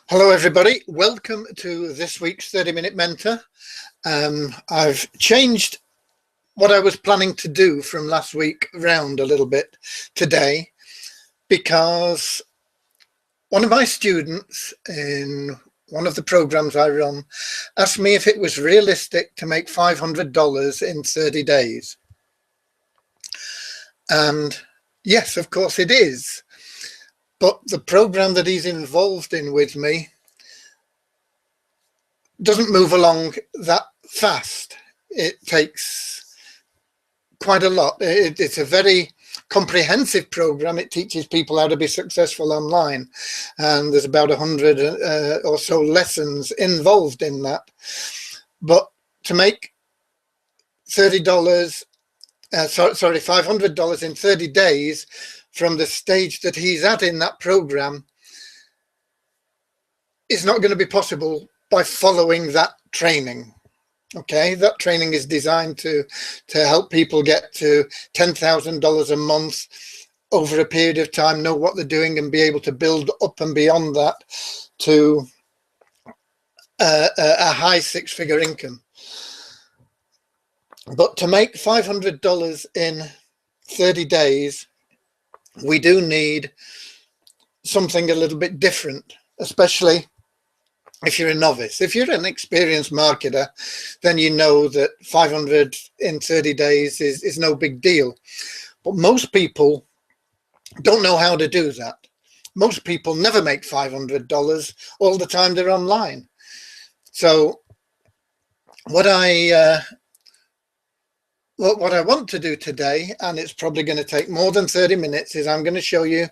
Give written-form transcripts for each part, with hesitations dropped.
Hello, everybody. Welcome to this week's 30-Minute Mentor. I've changed what I was planning to do from last week round a little bit today because one of my students in one of the programs I run asked me if it was realistic to make $500 in 30 days. And yes, of course it is. But the program that he's involved in with me doesn't move along that fast. It takes quite a lot. It's a very comprehensive program. It teaches people how to be successful online, and there's about 100 or so lessons involved in that. But to make $500 in 30 days from the stage that he's at in that program is not going to be possible by following that training. Okay, that training is designed to help people get to $10,000 a month over a period of time, know what they're doing, and be able to build up and beyond that to a high six-figure income. But to make $500 in 30 days, we do need something a little bit different, especially if you're a novice. If you're an experienced marketer, then you know that 500 in 30 days is no big deal. But most people don't know how to do that. Most people never make $500 all the time they're online. So what I want to do today, and it's probably going to take more than 30 minutes, is I'm going to show you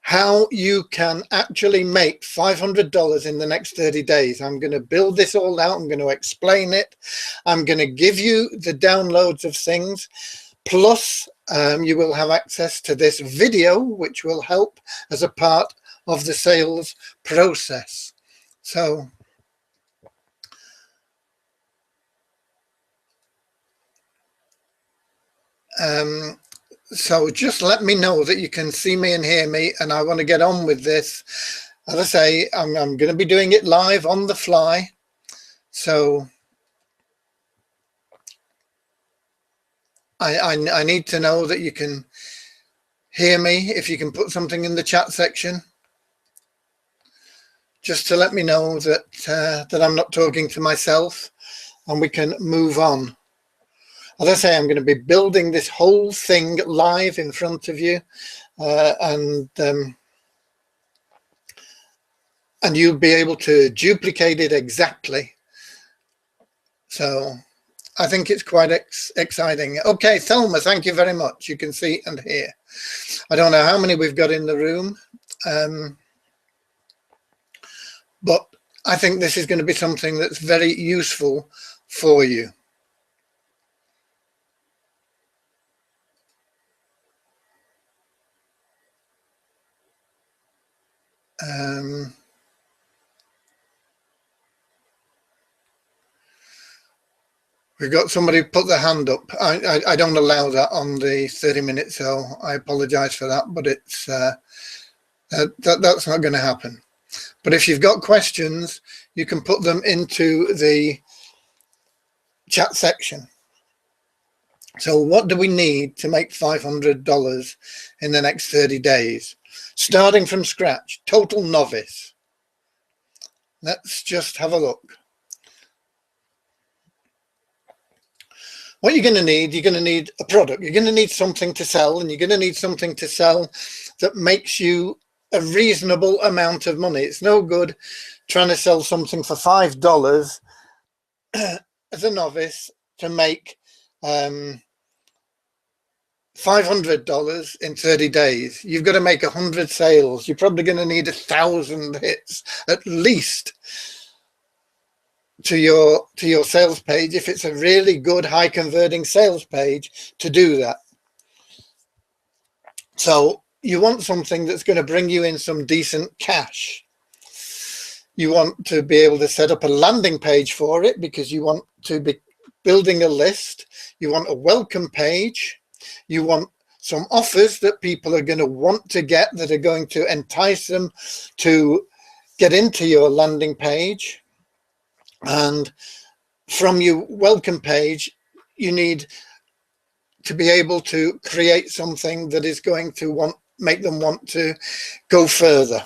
how you can actually make $500 in the next 30 days. I'm going to build this all out. I'm going to explain it. I'm going to give you the downloads of things. Plus, you will have access to this video, which will help as a part of the sales process. So just let me know that you can see me and hear me, and I want to get on with this. As I say, I'm going to be doing it live on the fly. So I need to know that you can hear me. If you can put something in the chat section, just to let me know that I'm not talking to myself, and we can move on. As I say, I'm going to be building this whole thing live in front of you, and you'll be able to duplicate it exactly. So I think it's quite exciting. Okay, Thelma, thank you very much. You can see and hear. I don't know how many we've got in the room, but I think this is going to be something that's very useful for you. We've got somebody put their hand up. I don't allow that on the 30 minutes, so I apologize for that, but it's that's not going to happen. But if you've got questions, you can put them into the chat section. So what do we need to make $500 in the next 30 days? Starting from scratch, total novice. Let's just have a look. What you're going to need a product. You're going to need something to sell, and you're going to need something to sell that makes you a reasonable amount of money. It's no good trying to sell something for $5 as a novice to make $500 in 30 days. You've got to make 100 sales. You're probably going to need 1,000 hits at least to your sales page, if it's a really good high converting sales page, to do that. So you want something that's going to bring you in some decent cash. You want to be able to set up a landing page for it, because you want to be building a list. You want a welcome page. You want some offers that people are going to want to get, that are going to entice them to get into your landing page, and from your welcome page, you need to be able to create something that is going to make them want to go further.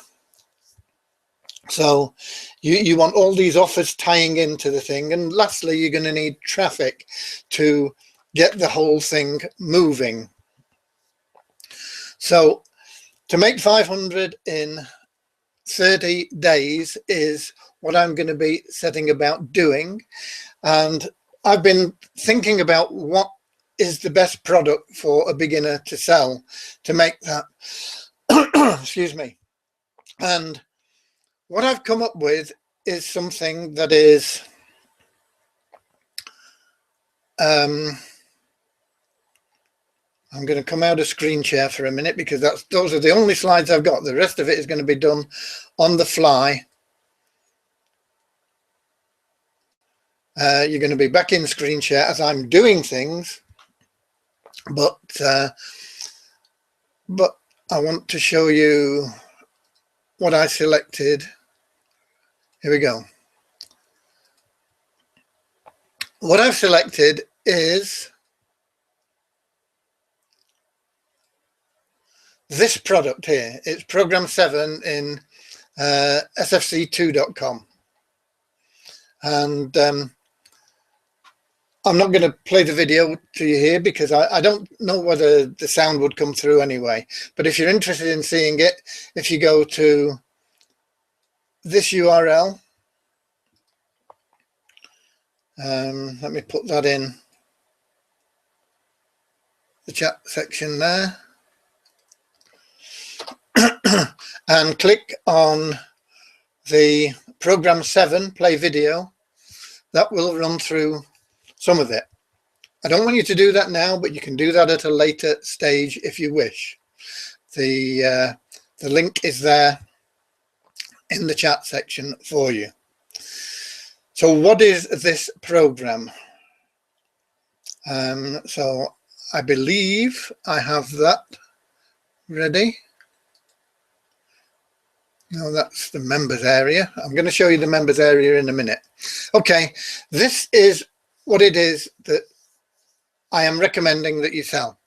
So you want all these offers tying into the thing. And lastly, you're going to need traffic to get the whole thing moving. So to make 500 in 30 days is what I'm going to be setting about doing. And I've been thinking about what is the best product for a beginner to sell to make that. Excuse me. And what I've come up with is something that is I'm going to come out of screen share for a minute because those are the only slides I've got. The rest of it is going to be done on the fly. You're going to be back in screen share as I'm doing things, but I want to show you what I selected. Here we go. What I've selected is this product here. It's Program 7 in sfc2.com. And I'm not going to play the video to you here because I don't know whether the sound would come through anyway. But if you're interested in seeing it, if you go to this URL, let me put that in the chat section there, and click on the Program 7 play video. That will run through some of it. I don't want you to do that now, but you can do that at a later stage if you wish. The link is there in the chat section for you. So what is this program? So I believe I have that ready. No, that's the members area. I'm going to show you the members area in a minute. Okay, this is what it is that I am recommending that you sell.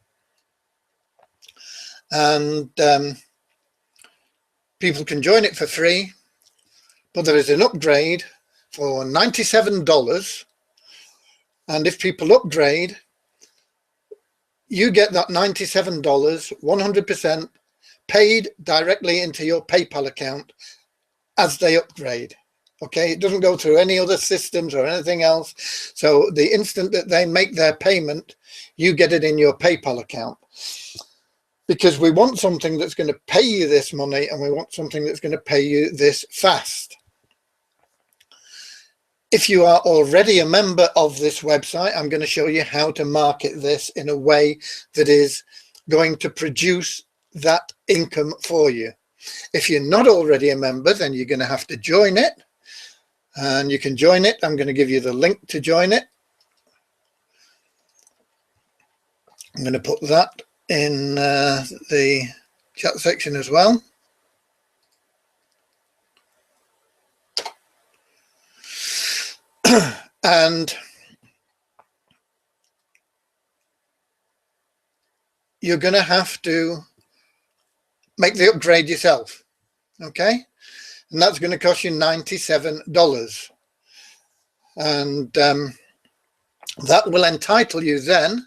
And people can join it for free, but there is an upgrade for $97. And if people upgrade, you get that $97 100% paid directly into your PayPal account as they upgrade. Okay, it doesn't go through any other systems or anything else. So the instant that they make their payment, you get it in your PayPal account. Because we want something that's going to pay you this money, and we want something that's going to pay you this fast. If you are already a member of this website, I'm going to show you how to market this in a way that is going to produce that income for you. If you're not already a member, then you're going to have to join it. And you can join it. I'm going to give you the link to join it. I'm going to put that in the chat section as well. And you're going to have to make the upgrade yourself. Okay, and that's going to cost you $97. And that will entitle you then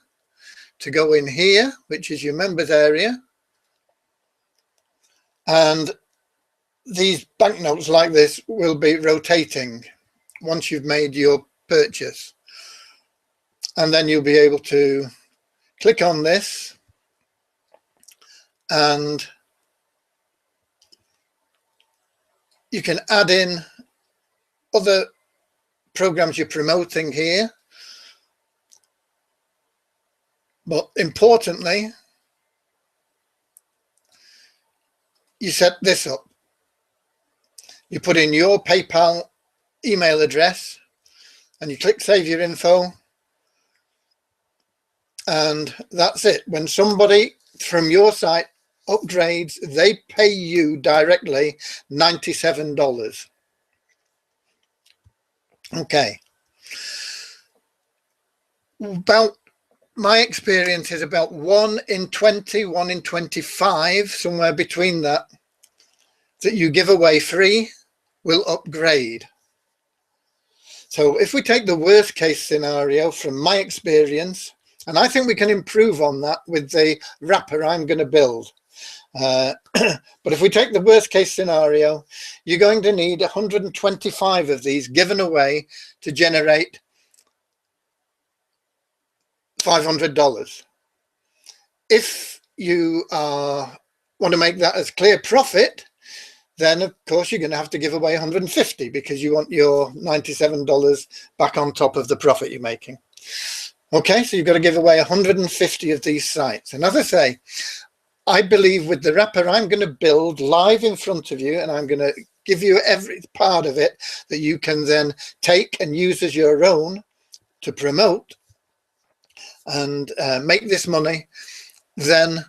to go in here, which is your members area. And these banknotes like this will be rotating once you've made your purchase. And then you'll be able to click on this and you can add in other programs you're promoting here. But importantly, you set this up. You put in your PayPal email address and you click save your info. And that's it. When somebody from your site upgrades, they pay you directly $97. Okay. About my experience is about 1 in 20, 1 in 25, somewhere between that you give away free will upgrade. So if we take the worst case scenario from my experience, and I think we can improve on that with the wrapper I'm going to build. But if we take the worst case scenario, you're going to need 125 of these given away to generate $500. If you want to make that as clear profit, then of course you're going to have to give away 150 because you want your $97 back on top of the profit you're making. Okay, so you've got to give away 150 of these sites. And as I say, I believe with the wrapper I'm going to build live in front of you, and I'm going to give you every part of it that you can then take and use as your own to promote and make this money, then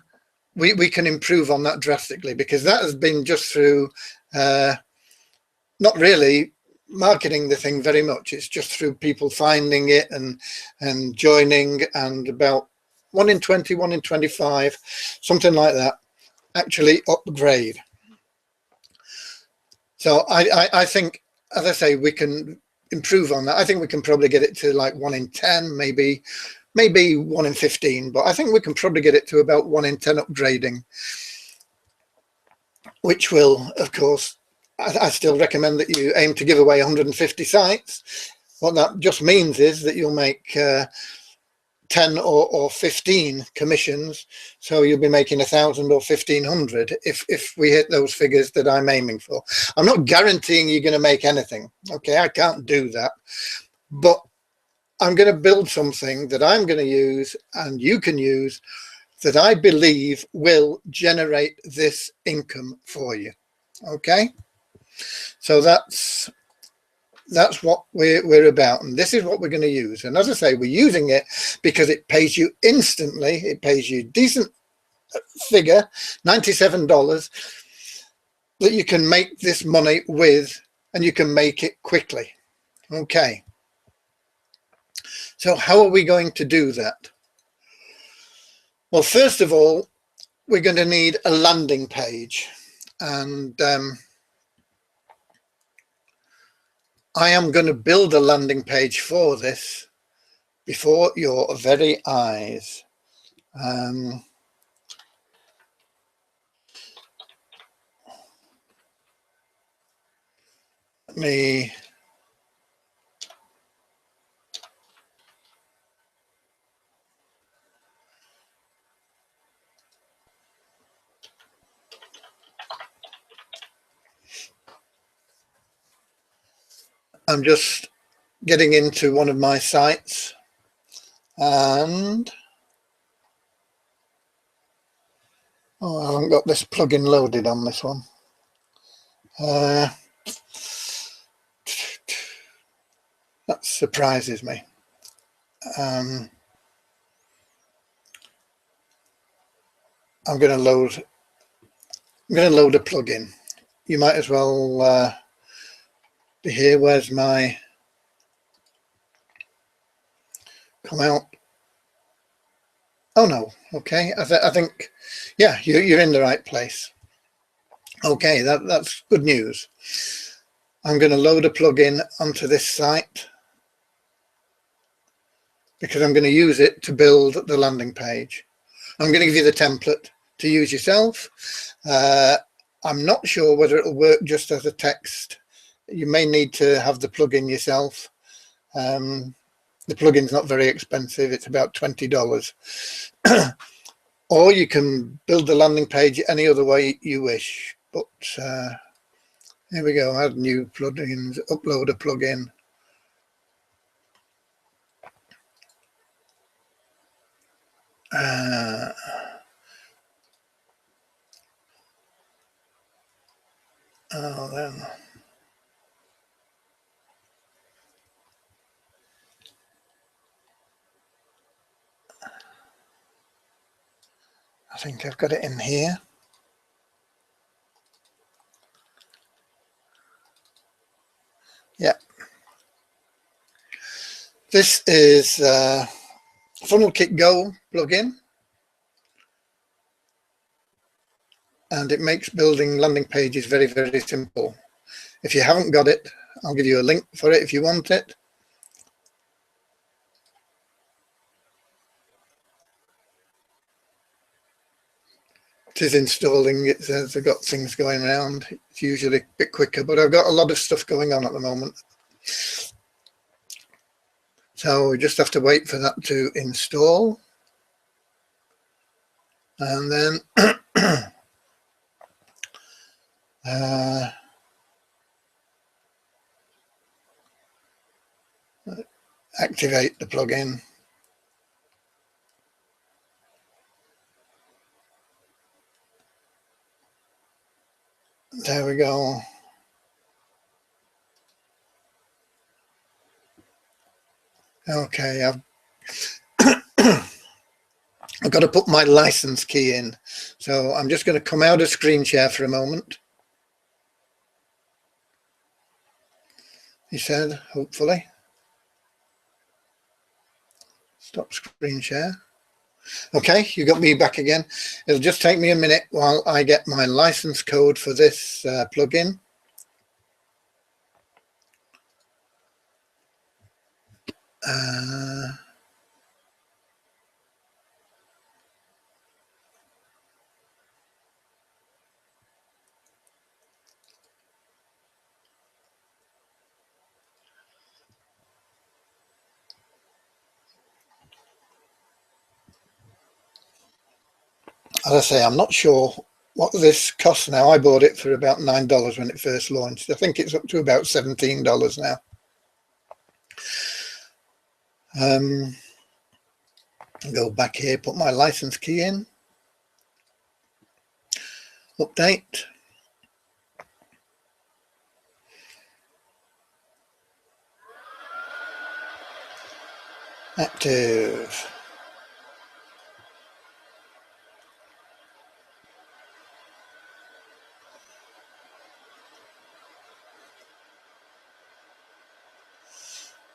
we can improve on that drastically, because that has been just through not really marketing the thing very much. It's just through people finding it and joining, and about 1 in 20, 1 in 25, something like that, actually upgrade. So I think, as I say, we can improve on that. I think we can probably get it to like 1 in 10, maybe 1 in 15, but I think we can probably get it to about 1 in 10 upgrading, which will, of course, I still recommend that you aim to give away 150 sites. What that just means is that you'll make 10 or 15 commissions, so you'll be making 1,000 or 1,500 if we hit those figures that I'm aiming for. I'm not guaranteeing you're going to make anything. Okay, I can't do that, but I'm going to build something that I'm going to use and you can use that I believe will generate this income for you. Okay, so that's what we're about, and this is what we're going to use. And as I say, we're using it because it pays you instantly. It pays you decent figure, $97, that you can make this money with, and you can make it quickly. Okay, so how are we going to do that? Well, first of all, we're going to need a landing page, and I am going to build a landing page for this before your very eyes. Let me I'm just getting into one of my sites, and I haven't got this plugin loaded on this one. That surprises me. I'm going to load a plugin. You might as well be here. Where's my come out? Oh no. Okay, I think, yeah, you're in the right place. Okay, that's good news. I'm going to load a plugin onto this site because I'm going to use it to build the landing page. I'm going to give you the template to use yourself. I'm not sure whether it'll work just as a text. You may need to have the plugin yourself. The plugin's not very expensive. It's about $20. Or you can build the landing page any other way you wish. But here we go. Add new plugins, upload a plugin. Then I think I've got it in here. Yeah. This is Funnelkit Go plugin, and it makes building landing pages very, very simple. If you haven't got it, I'll give you a link for it if you want it. It is installing. It says I've got things going around. It's usually a bit quicker, but I've got a lot of stuff going on at the moment. So we just have to wait for that to install. And then activate the plugin. There we go. Okay, I've got to put my license key in. So I'm just going to come out of screen share for a moment. He said, hopefully. Stop screen share. Okay, you got me back again. It'll just take me a minute while I get my license code for this plugin. As I say, I'm not sure what this costs now. I bought it for about $9 when it first launched. I think it's up to about $17 now. Go back here, put my license key in. Update. Active.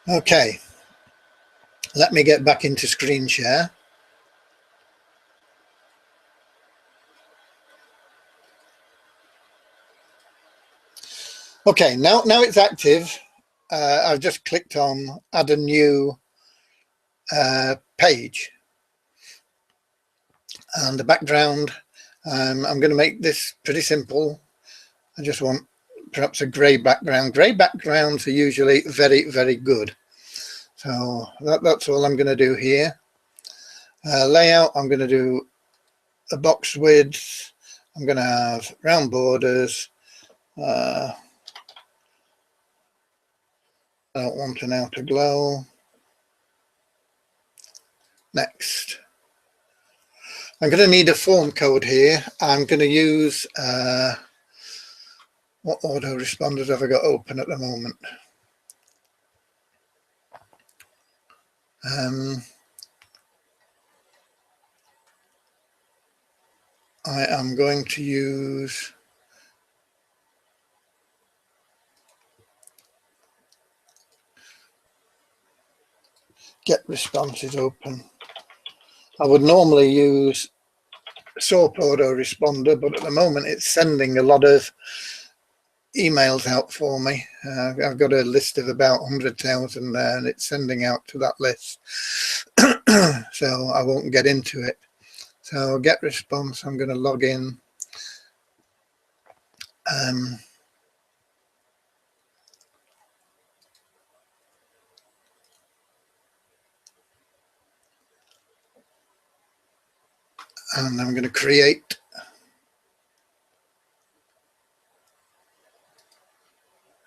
Okay, let me get back into screen share. Okay, now it's active. I've just clicked on add a new page, and the background, I'm going to make this pretty simple. I just want perhaps a grey background. Grey backgrounds are usually very, very good. So that's all I'm going to do here. Layout, I'm going to do a box width. I'm going to have round borders. I don't want an outer glow. Next. I'm going to need a form code here. I'm going to use, what autoresponders have I got open at the moment? I am going to use get responses open. I would normally use SOAP autoresponder, but at the moment it's sending a lot of emails out for me. I've got a list of about 100,000 there, and it's sending out to that list. So I won't get into it. So get response, I'm going to log in. And I'm going to create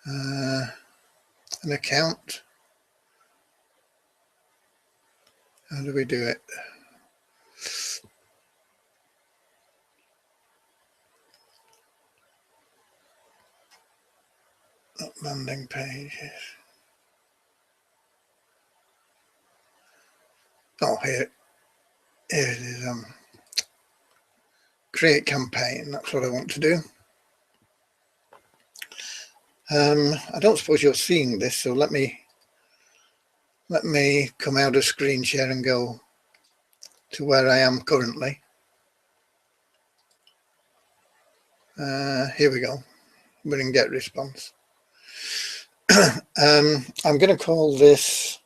an account. How do we do it? Not landing pages. Oh, here it is. Create campaign. That's what I want to do. I don't suppose you're seeing this, so let me come out of screen share and go to where I am currently. Here we go. We're in get response. I'm going to call this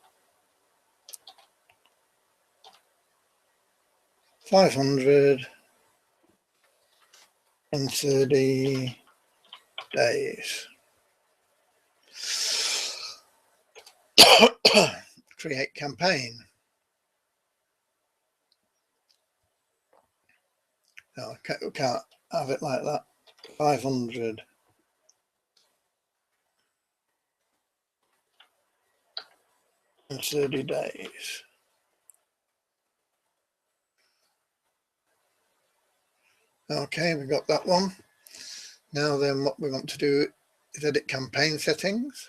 530 days. Create campaign. No, I can't have it like that. 530 days. Okay, we've got that one. Now then, what we want to do is edit campaign settings.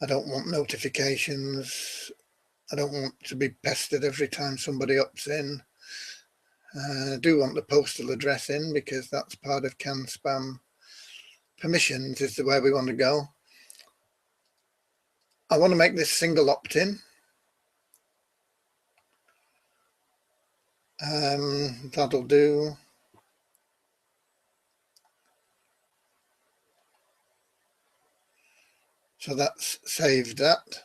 I don't want notifications. I don't want to be pestered every time somebody opts in. I do want the postal address in because that's part of CAN-SPAM permissions, is the way we want to go. I want to make this single opt-in. That'll do. So that's saved that.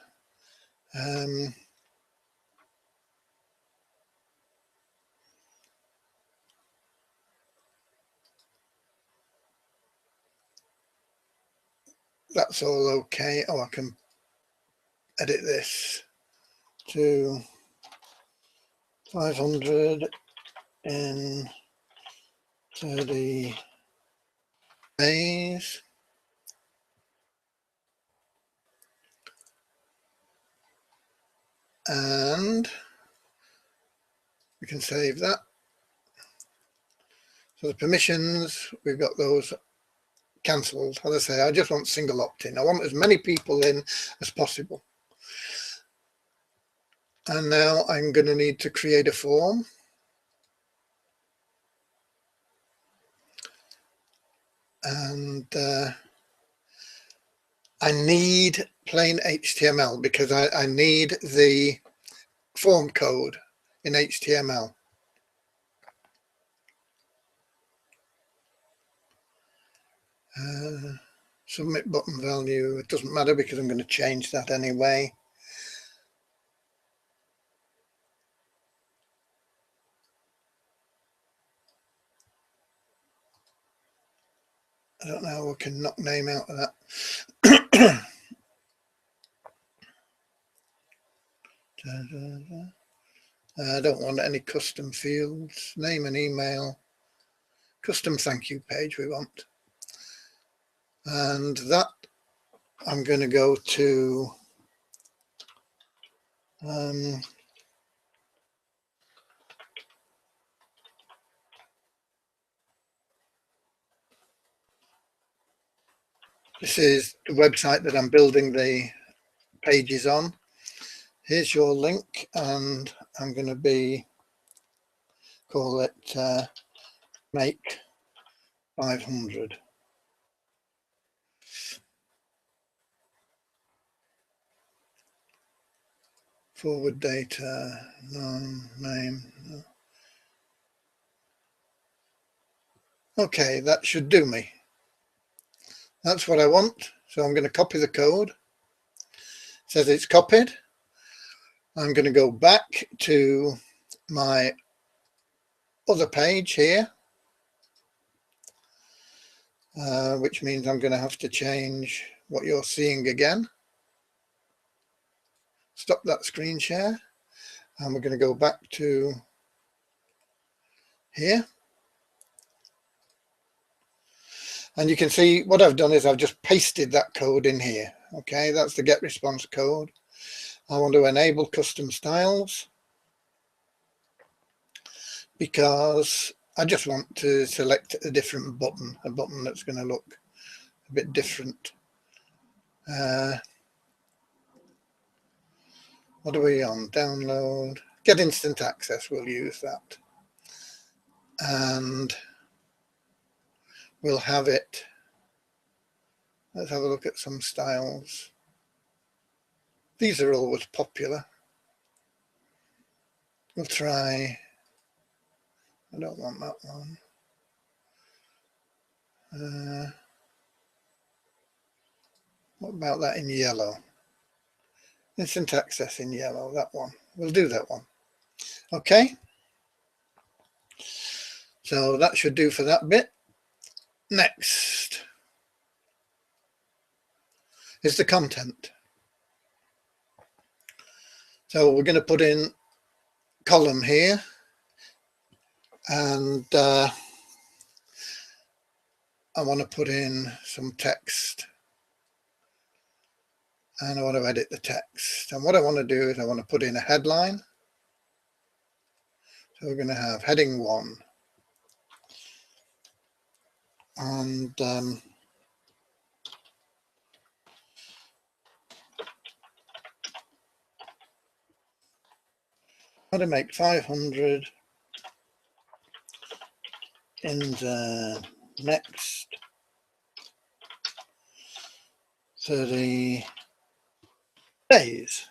That's all okay. Oh, I can edit this to 500 in 30 days. And we can save that. So the permissions, we've got those cancelled. As I say, I just want single opt-in. I want as many people in as possible. And now I'm going to need to create a form. And I need plain HTML because I need the form code in HTML. Submit button value, it doesn't matter because I'm going to change that anyway. I don't know how we can knock name out of that. I don't want any custom fields. Name and email. Custom thank you page we want. And that I'm going to go to this is the website that I'm building the pages on. Here's your link, and I'm going to call it make 500. Forward data, name. Okay, that should do me. That's what I want. So I'm going to copy the code. It says it's copied. I'm going to go back to my other page here, which means I'm going to have to change what you're seeing again. Stop that screen share. And we're going to go back to here. And you can see what I've done is I've just pasted that code in here. Okay, that's the get response code. I want to enable custom styles because I just want to select a different button, a button that's going to look a bit different. What are we on? Download, get instant access, we'll use that. and we'll have it. Let's have a look at some styles. These are always popular. We'll try, I don't want that one. What about that in yellow? Instant access in yellow, that one. We'll do that one. Okay. So that should do for that bit. Next is the content. So we're going to put in column here, and I want to put in some text, and I want to edit the text. And what I want to do is I want to put in a headline. So we're going to have heading 1, and how to make 500 in the next 30 days.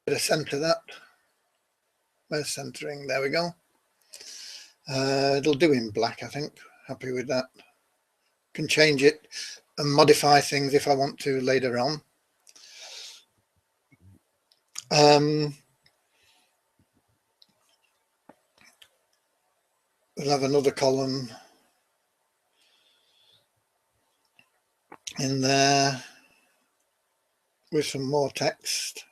Bit of center that. Where's centering? There we go. It'll do in black, I think. Happy with that. Can change it and modify things if I want to later on. We'll have another column in there with some more text.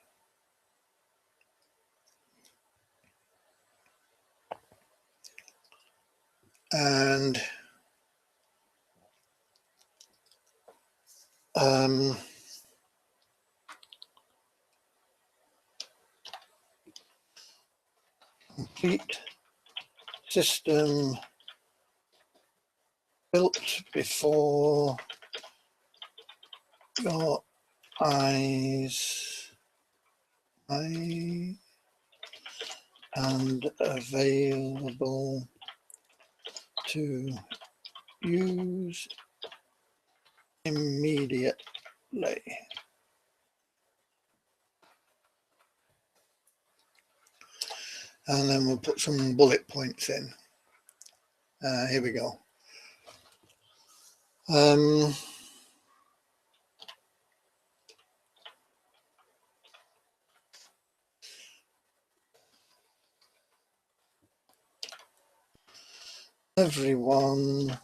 And complete system built before your eyes and available to use immediately. And then we'll put some bullet points in. Here we go. Everyone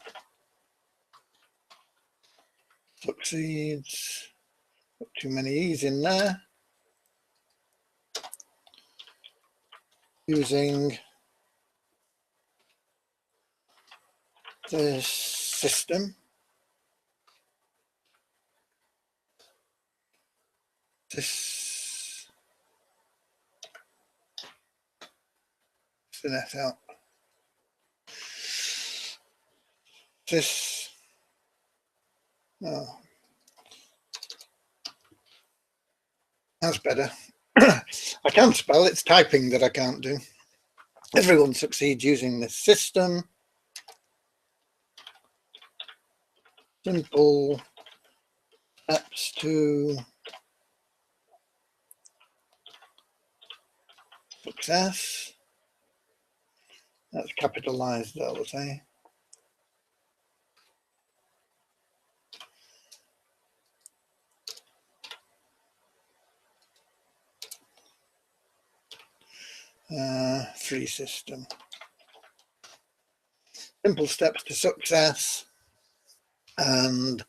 succeeds. Put too many E's in there. Using this system. This that out. This that's better. I can spell, it's typing that I can't do. Everyone succeeds using this system. Simple steps to success. That's capitalized though, we'll say. Free system. Simple steps to success, and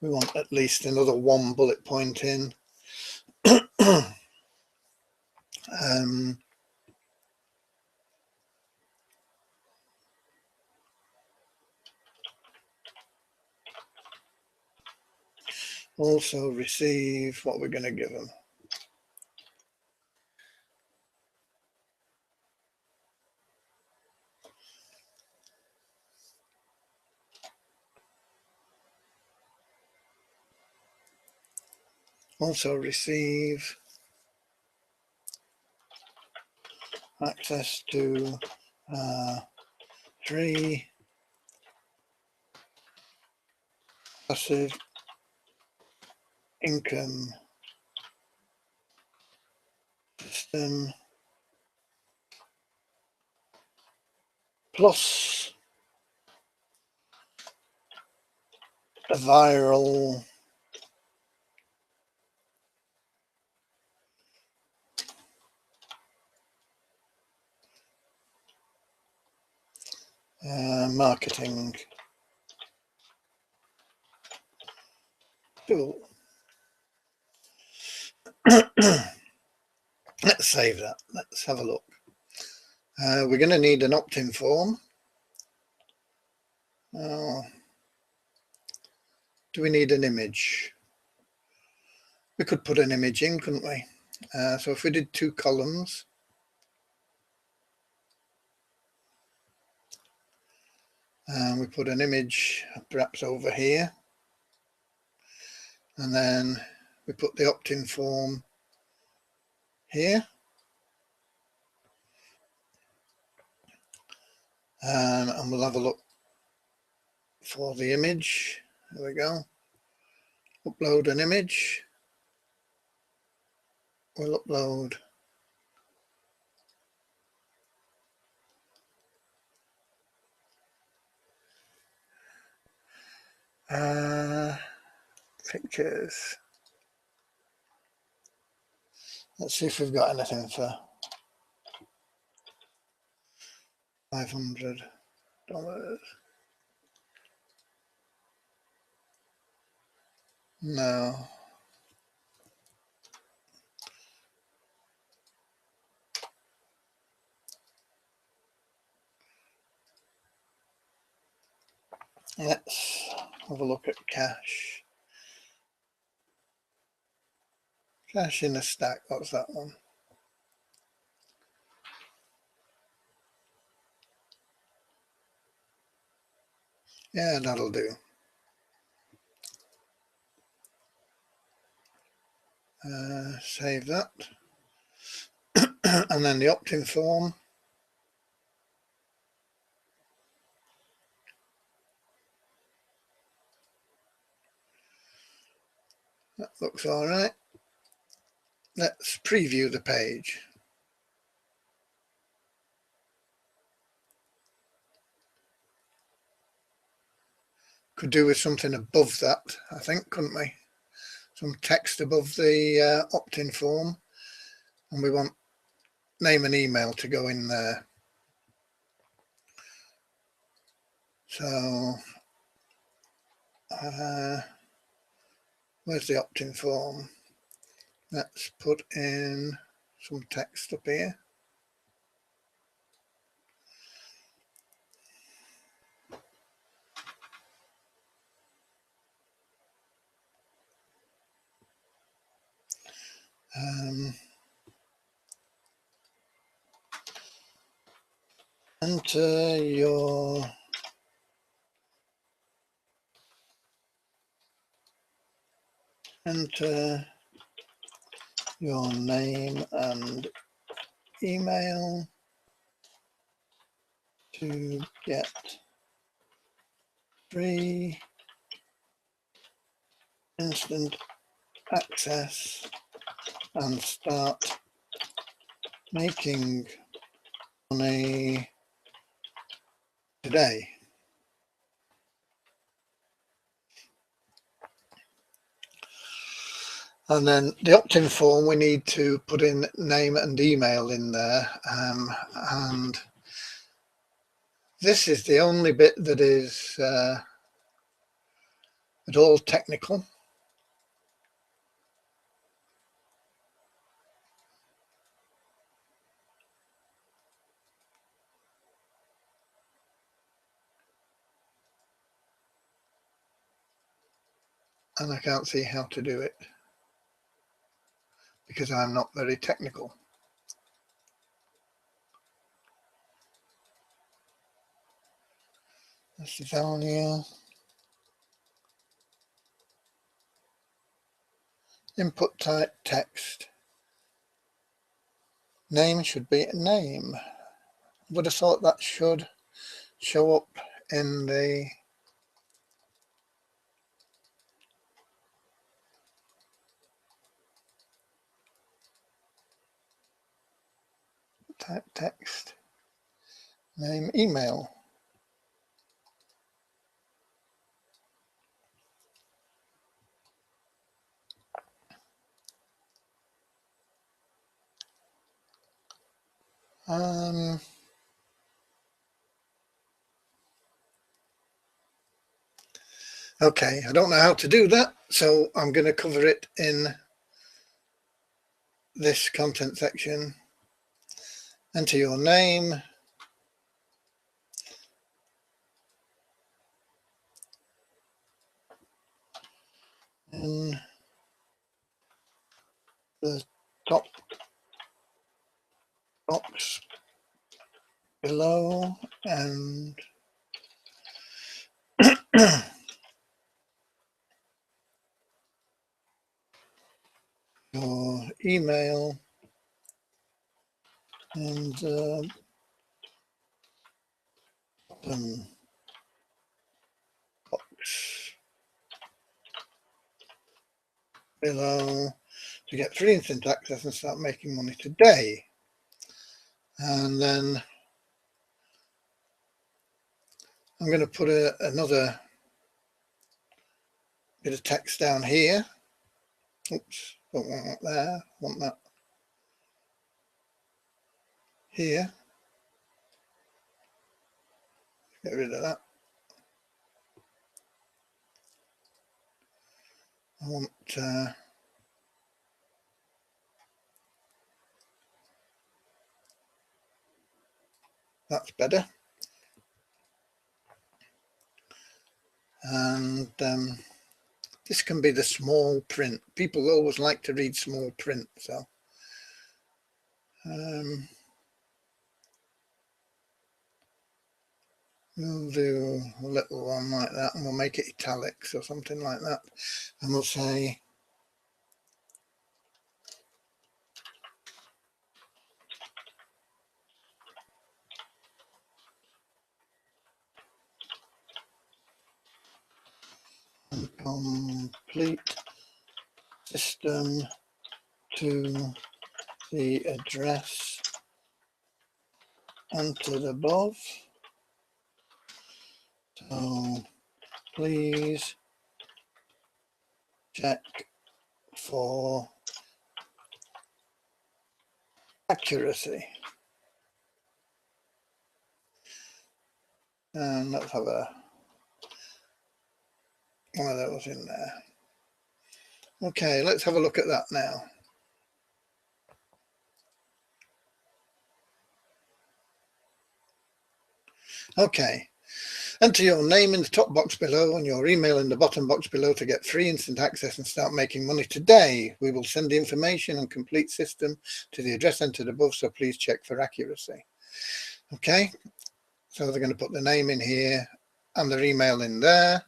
we want at least another one bullet point in. Also receive what we're going to give them. Also receive access to 3 passive income system plus a viral marketing tool. Let's save that. Let's have a look. We're going to need an opt-in form. Do we need an image? We could put an image in, couldn't we? So if we did 2 columns, and we put an image perhaps over here, and then we put the opt-in form here, and we'll have a look for the image. There we go. Upload an image. We'll upload pictures. Let's see if we've got anything for $500. No. Let's have a look at cash. Cash in a stack, what's that one? Yeah, that'll do. Save that. And then the opt-in form. That looks all right. Let's preview the page. Could do with something above that, I think, couldn't we? Some text above the opt-in form, and we want name and email to go in there. So where's the opt-in form? Let's put in some text up here. Enter your name and email to get free instant access and start making money today. And then the opt-in form, we need to put in name and email in there. And this is the only bit that is at all technical. And I can't see how to do it because I'm not very technical. That's the value. Input type text. Name should be a name. Would have thought that should show up in the type text, name, email. Okay, I don't know how to do that, so I'm going to cover it in this content section. Enter your name, in the top box below, and your email, and bottom box below to get free instant access and start making money today. And then I'm going to put another bit of text down here. Oops, don't want that there, want that here. Get rid of that. I want that's better. And this can be the small print. People always like to read small print, so we'll do a little one like that, and we'll make it italics or something like that, and we'll say complete system to the address entered above. So please check for accuracy. And let's have one of those in there. Okay, let's have a look at that now. Okay, enter your name in the top box below and your email in the bottom box below to get free instant access and start making money today. We will send the information and complete system to the address entered above, so please check for accuracy. Okay, so they're going to put the name in here and their email in there.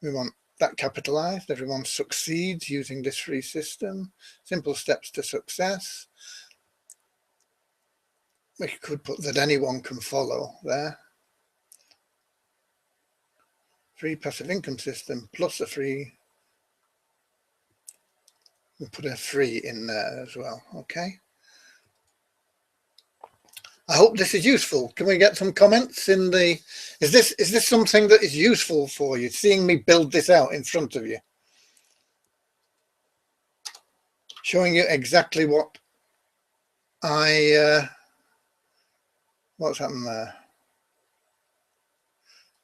We want that capitalized. Everyone succeeds using this free system. Simple steps to success. We could put that anyone can follow there. Free passive income system plus a free. We'll put a free in there as well. Okay. I hope this is useful. Can we get some comments in the? Is this something that is useful for you? Seeing me build this out in front of you, showing you exactly what what's happened there.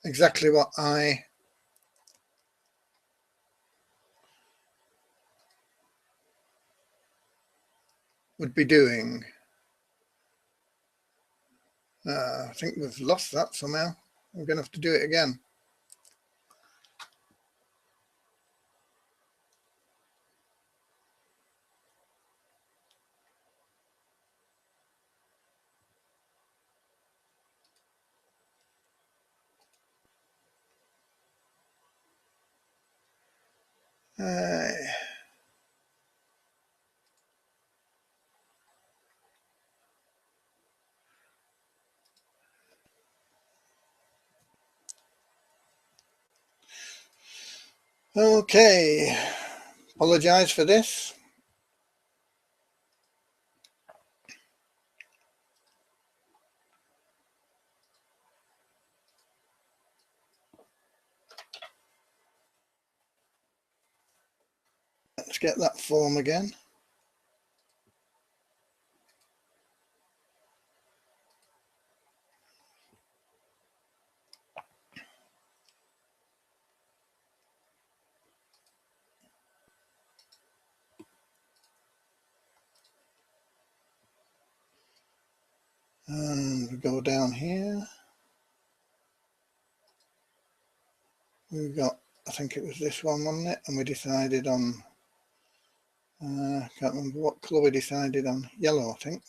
Exactly what I would be doing. I think we've lost that somehow. I'm going to have to do it again. Okay, apologise for this. Let's get that form again. And we go down here. We've got, I think it was this one, wasn't it? And we decided on, I can't remember what colour we decided on. Yellow, I think.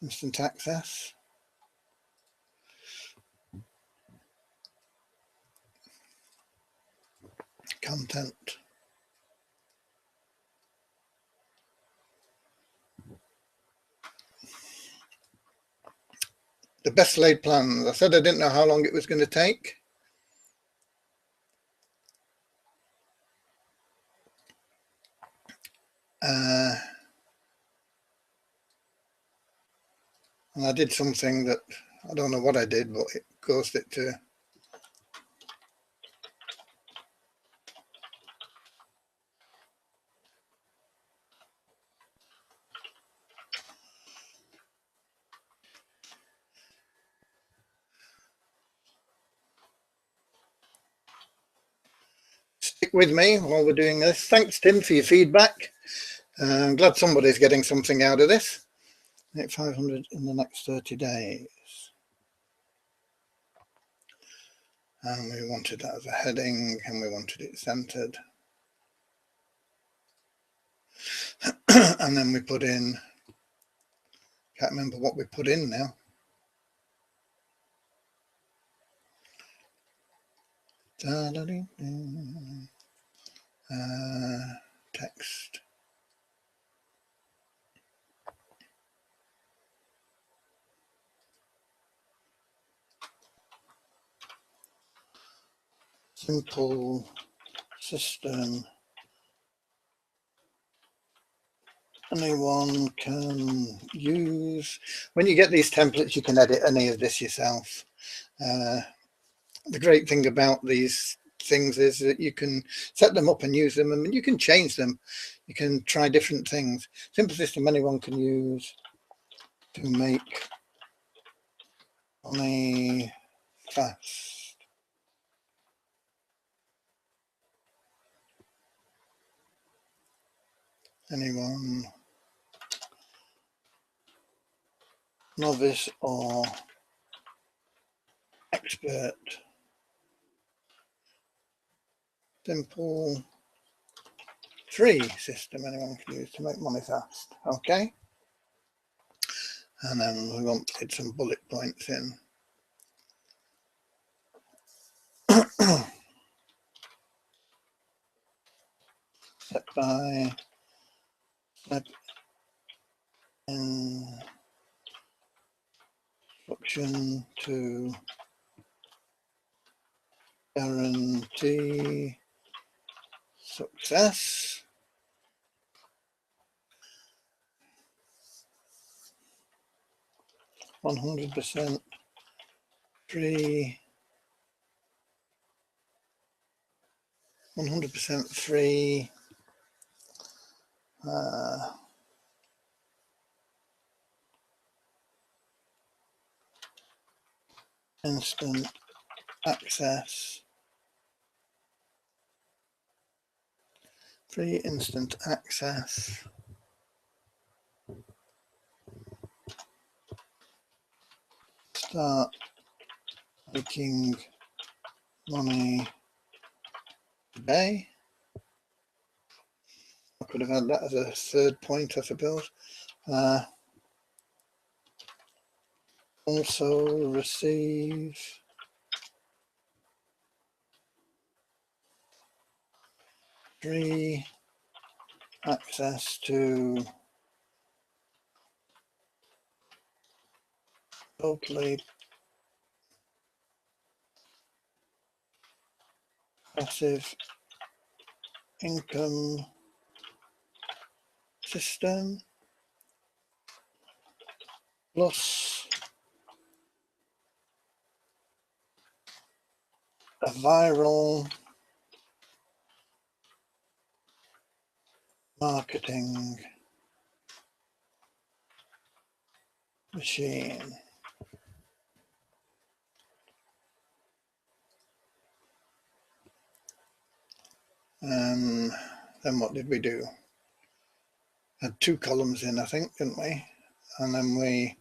Instant access. Content. The best laid plans. I said I didn't know how long it was going to take. And I did something that, I don't know what I did, but it caused it to stick with me while we're doing this. Thanks, Tim, for your feedback. I'm glad somebody's getting something out of this. Make 500 in the next 30 days. And we wanted that as a heading, and we wanted it centered. And then we put in, can't remember what we put in now. Text. Simple system. Anyone can use. When you get these templates, you can edit any of this yourself. The great thing about these things is that you can set them up and use them, and you can change them. You can try different things. Simple system anyone can use to make money fast. Anyone, novice or expert. Simple free system anyone can use to make money fast. Okay. And then we wanted some bullet points in. Step by step instruction to guarantee success. %100% free. 100% free. Instant access. Free instant access. Start making money today. I could have had that as a third point, I suppose. Also receive free access to totally passive income system plus a viral marketing machine. Then what did we do? Had 2 columns in, I think, didn't we? And then we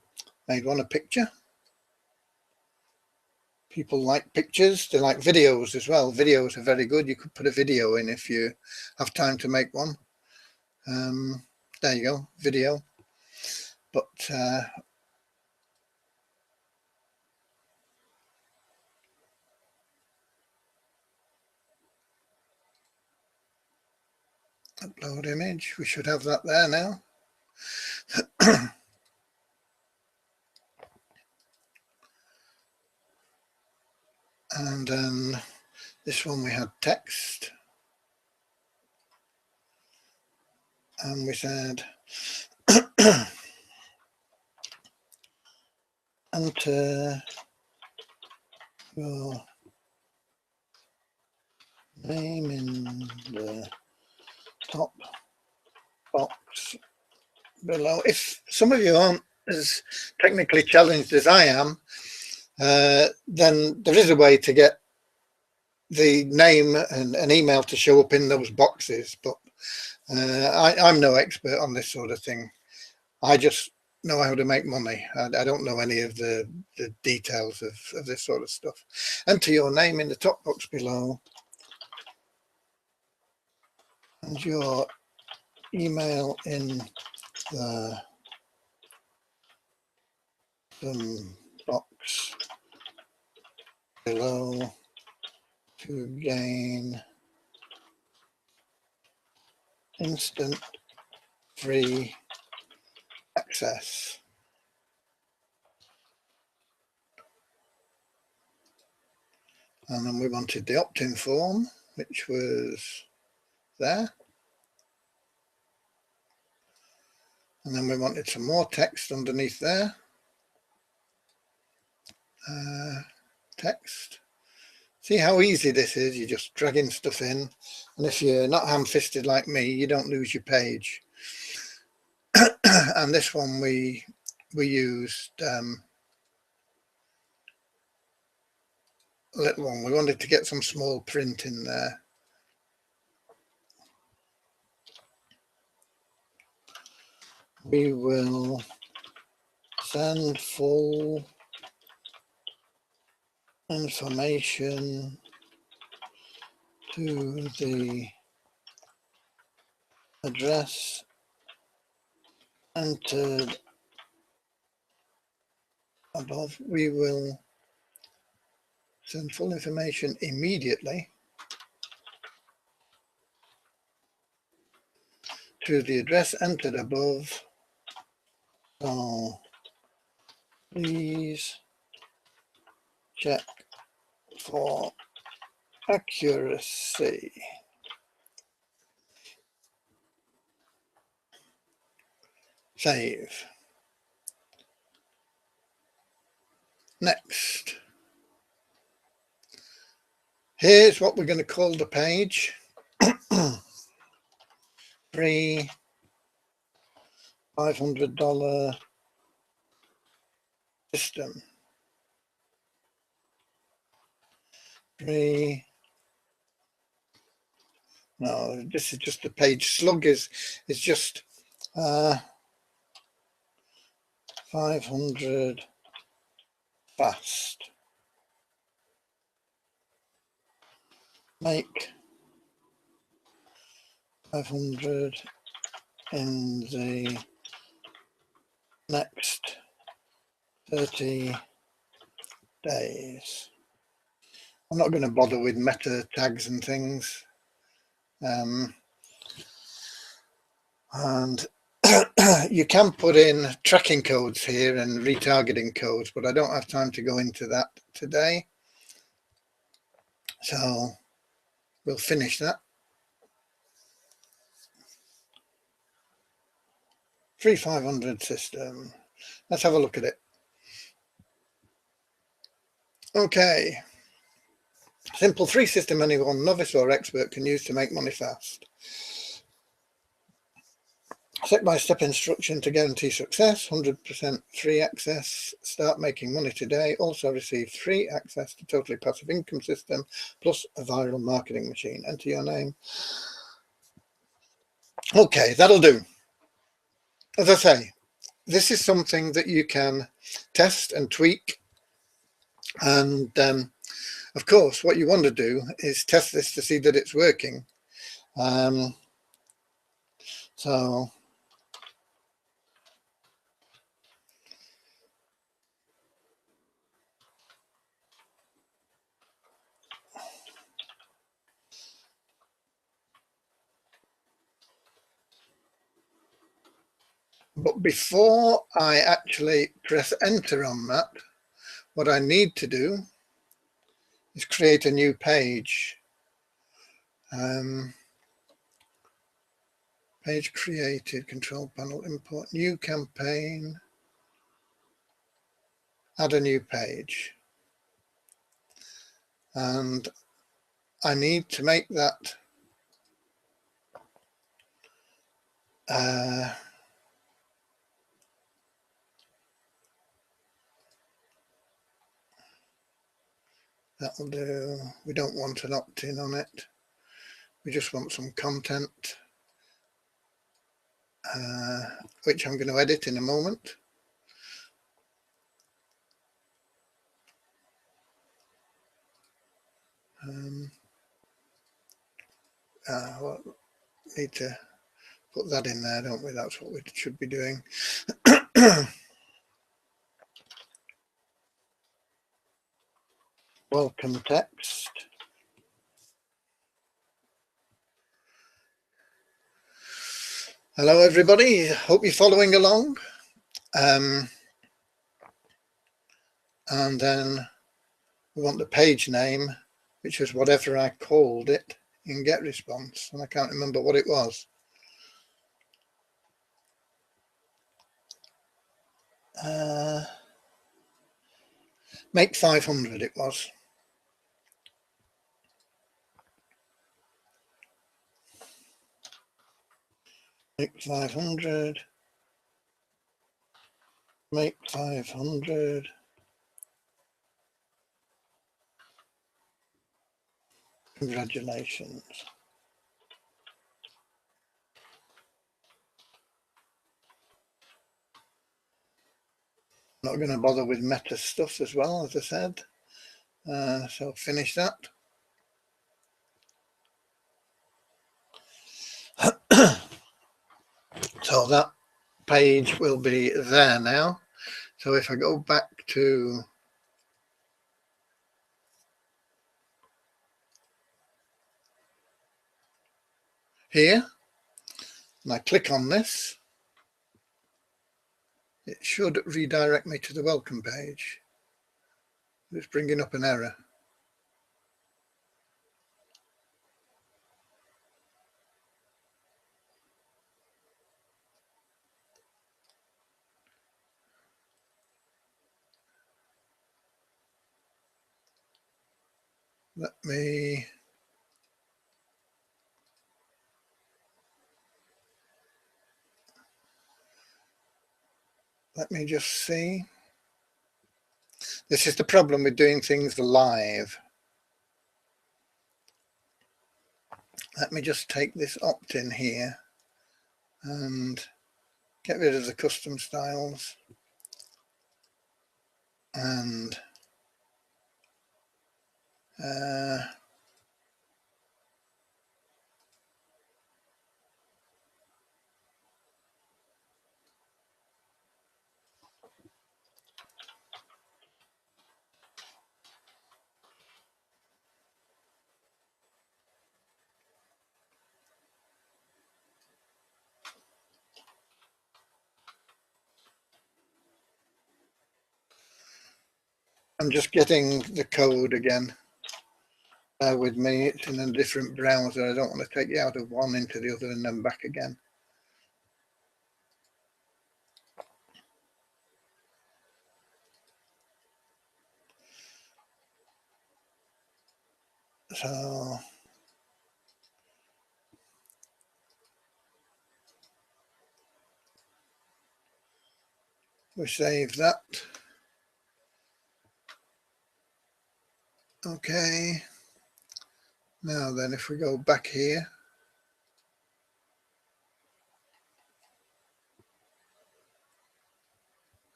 made one a picture. People like pictures, they like videos as well. Videos are very good. You could put a video in if you have time to make one. There you go, video. But upload image, we should have that there now. And then this one we had text, and we said enter your name in the top box below. If some of you aren't as technically challenged as I am, then there is a way to get the name and an email to show up in those boxes, but I'm no expert on this sort of thing. I just know how to make money. I don't know any of the details of this sort of stuff. Enter your name in the top box below and your email in the box below to gain instant free access. And then we wanted the opt-in form, which was there. And then we wanted some more text underneath there. Text. See how easy this is? You're just dragging stuff in. And if you're not ham-fisted like me, you don't lose your page. And this one we used a little one. We wanted to get some small print in there. We will send full information to the address entered above. We will send full information immediately to the address entered above. So please check for accuracy. Save. Next. Here's what we're going to call the page. Free $500 system. Free. No, this is just the page. Slug is just 500 fast. Make 500 in the next 30 days. I'm not going to bother with meta tags and things. And you can put in tracking codes here and retargeting codes, but I don't have time to go into that today. So We'll finish that. Free 500 system. Let's have a look at it. Okay. Simple 3 system anyone, novice or expert, can use to make money fast. Step-by-step instruction to guarantee success, 100% free access, start making money today, also receive free access to totally passive income system, plus a viral marketing machine. Enter your name. Okay, that'll do. As I say, this is something that you can test and tweak. And of course, what you want to do is test this to see that it's working. So but before I actually press enter on that, what I need to do is create a new page. Page created, control panel, import new campaign, add a new page. And I need to make that that'll do. We don't want an opt-in on it. We just want some content, which I'm going to edit in a moment. Well, need to put that in there, don't we? That's what we should be doing. Welcome text. Hello, everybody. Hope you're following along. And then we want the page name, which was whatever I called it in GetResponse, and I can't remember what it was. Make 500 it was. Make 500. Make 500. Congratulations. Not going to bother with meta stuff as well, as I said. So finish that. So that page will be there now. So if I go back to here and I click on this, it should redirect me to the welcome page. It's bringing up an error. Let me just see. This is the problem with doing things live. Let me just take this opt-in here and get rid of the custom styles and I'm just getting the code again. Bear with me, it's in a different browser. I don't want to take you out of one into the other and then back again. So we save that. Okay. Now then, if we go back here,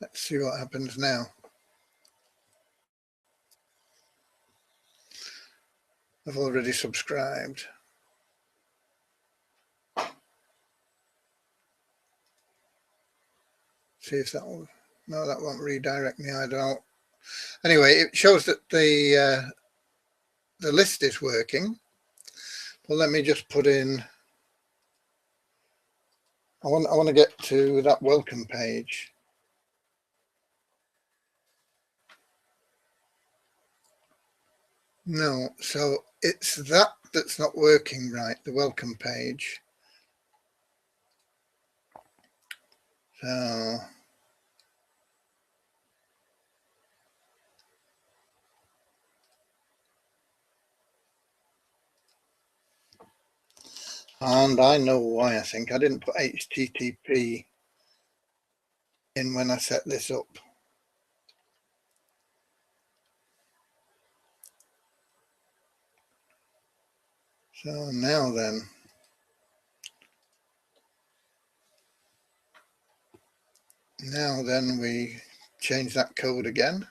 let's see what happens now. I've already subscribed. See if that will, no, that won't redirect me. I don't. Anyway, it shows that the list is working. Well, let me just put in. I want to get to that welcome page. No, so it's that that's not working right, the welcome page. So and I know why. I think I didn't put HTTP in when I set this up. So now then we change that code again.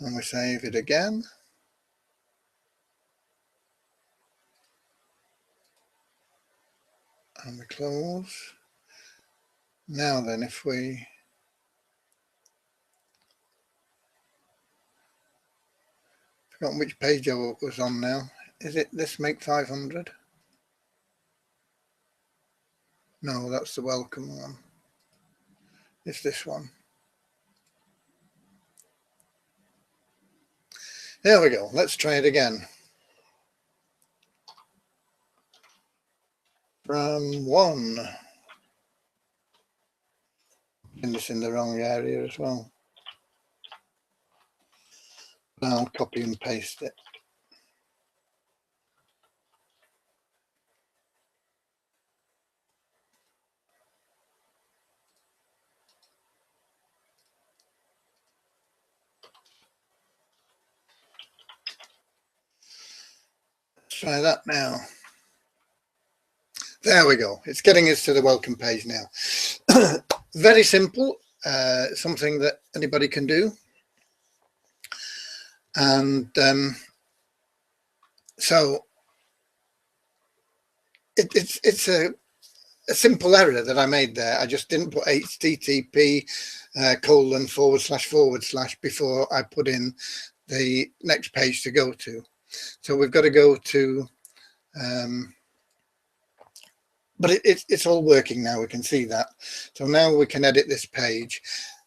And we save it again. And we close. Now then, if we forgotten which page I was on now. Is it this Make 500? No, that's the welcome one. It's this one. There we go. Let's try it again. From 1. And it's in the wrong area as well. Now I'll copy and paste it. Let's try that now. There we go. It's getting us to the welcome page now. Very simple, something that anybody can do. And so it's a simple error that I made there. I just didn't put HTTP :// before I put in the next page to go to. So we've got to go to, but it's all working now. We can see that. So now we can edit this page,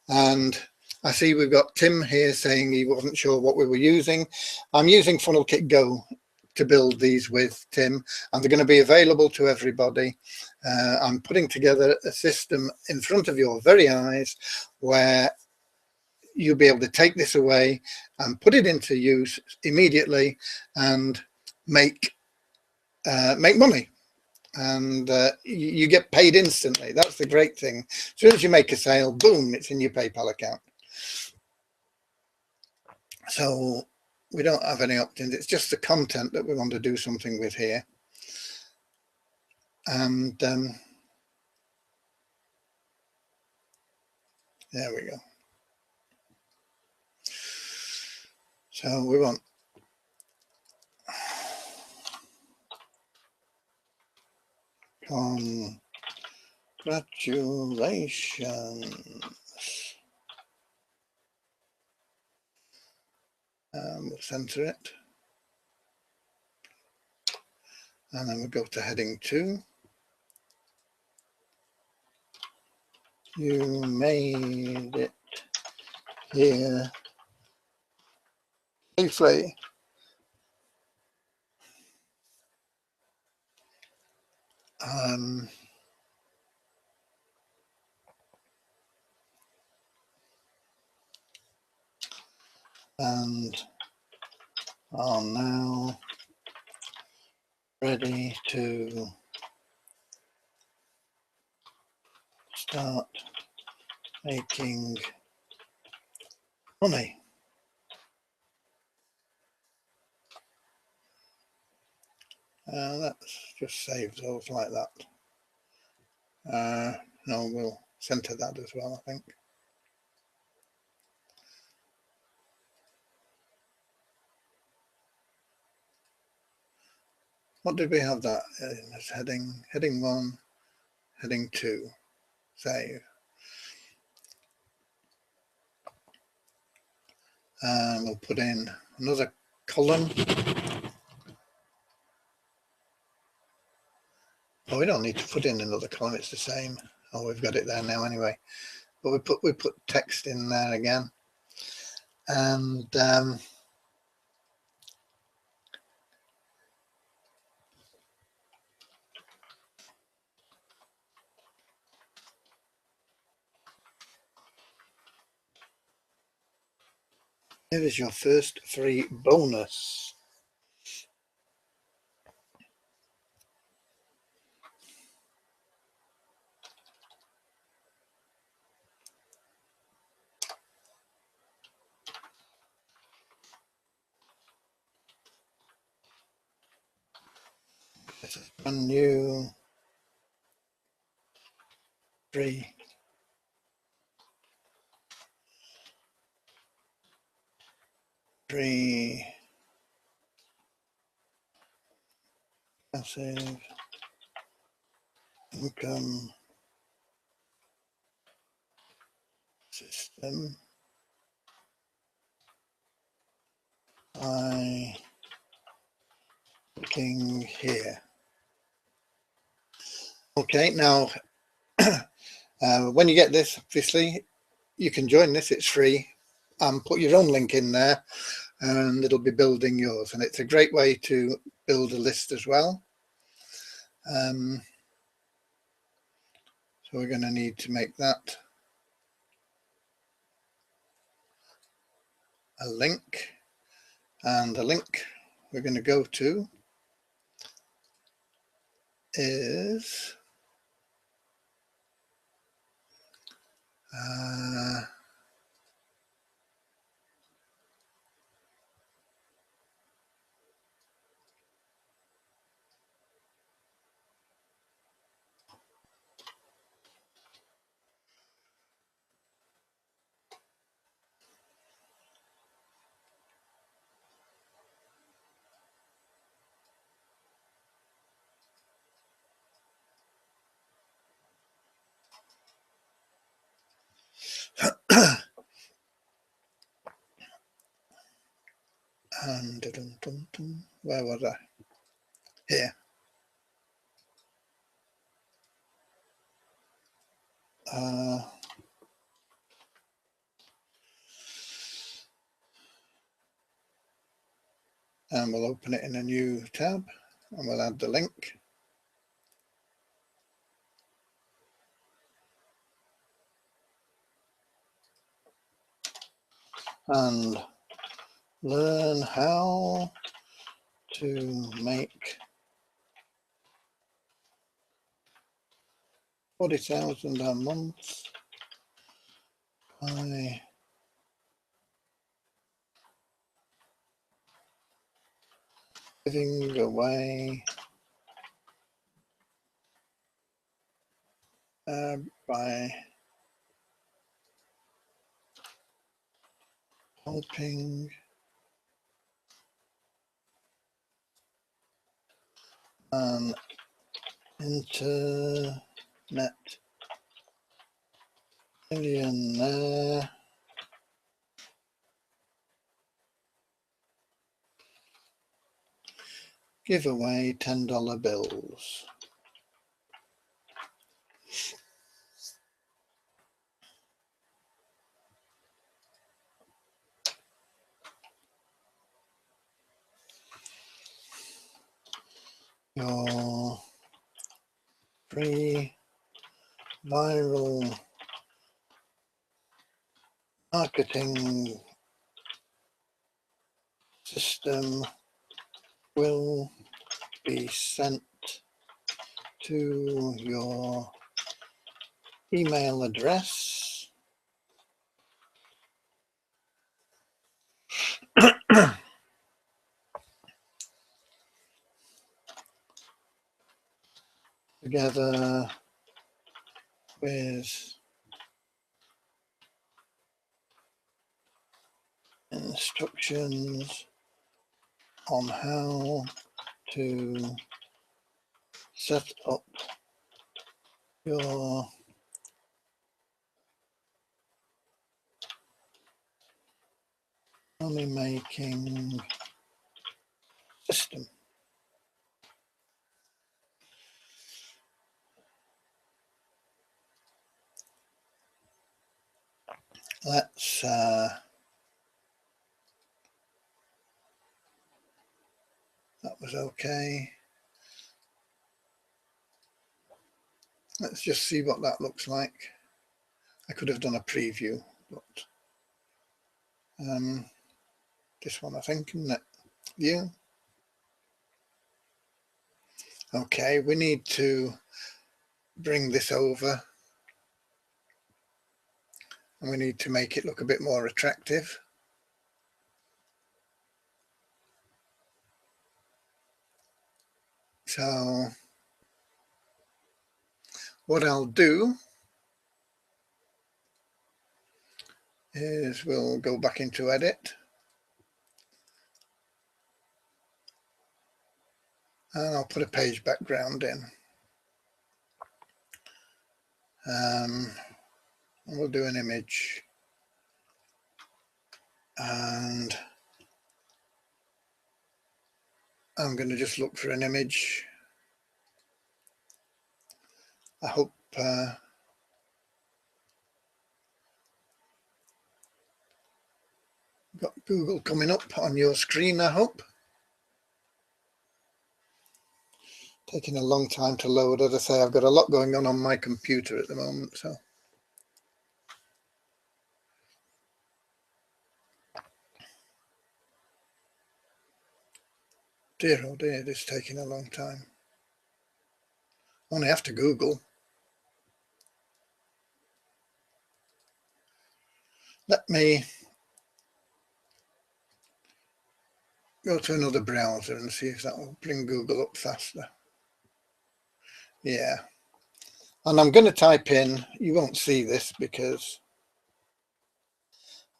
and I see we've got Tim here saying he wasn't sure what we were using. I'm using Funnelkit Go to build these with, Tim, and they're going to be available to everybody. I'm putting together a system in front of your very eyes where you'll be able to take this away and put it into use immediately and make money. And you get paid instantly. That's the great thing. As soon as you make a sale, boom, it's in your PayPal account. So we don't have any opt-ins. It's just the content that we want to do something with here. And there we go. So we want congratulations. We'll center it. And then we'll go to heading 2. You made it here safely. And are now ready to start making money. Let's just save those like that. No, we'll center that as well, I think. What did we have that in as heading? Heading 1, heading 2, save. And we'll put in another column. Oh, we don't need to put in another column, it's the same. Oh, we've got it there now anyway. But we put text in there again. And here is your first free bonus. This is brand new free passive income system by clicking here. Okay, now when you get this, obviously you can join this, it's free, and put your own link in there and it'll be building yours, and it's a great way to build a list as well. So we're going to need to make that a link, and the link we're going to go to is and where was I? Here. And we'll open it in a new tab and we'll add the link. And learn how to make 40,000 a month by giving away by helping an internet millionaire Give away $10 bills. Your free viral marketing system will be sent to your email address. Together with instructions on how to set up your money making system. Let's that was okay. Let's just see what that looks like. I could have done a preview, but this one I think, isn't it? View. Okay, we need to bring this over and we need to make it look a bit more attractive. So what I'll do is we'll go back into edit and I'll put a page background in. We'll do an image and I'm going to just look for an image. I hope got Google coming up on your screen, I hope. Taking a long time to load. As I say, I've got a lot going on my computer at the moment, so. Dear, oh dear, this is taking a long time. Only after Google. Let me go to another browser and see if that will bring Google up faster. Yeah. And I'm going to type in, you won't see this because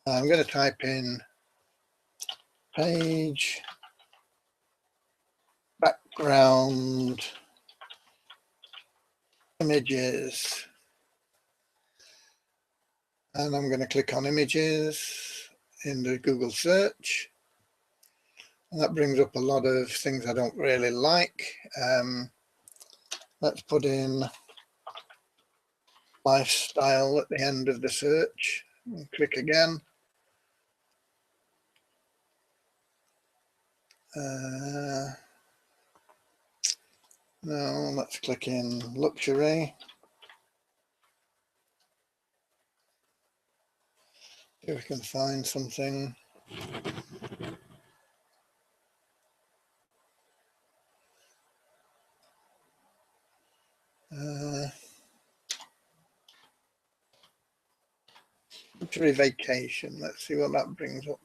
I'm going to type in page background images. And I'm going to click on images in the Google search. And that brings up a lot of things I don't really like. Let's put in lifestyle at the end of the search and click again. No, let's click in luxury. See if we can find something. Luxury vacation. Let's see what that brings up.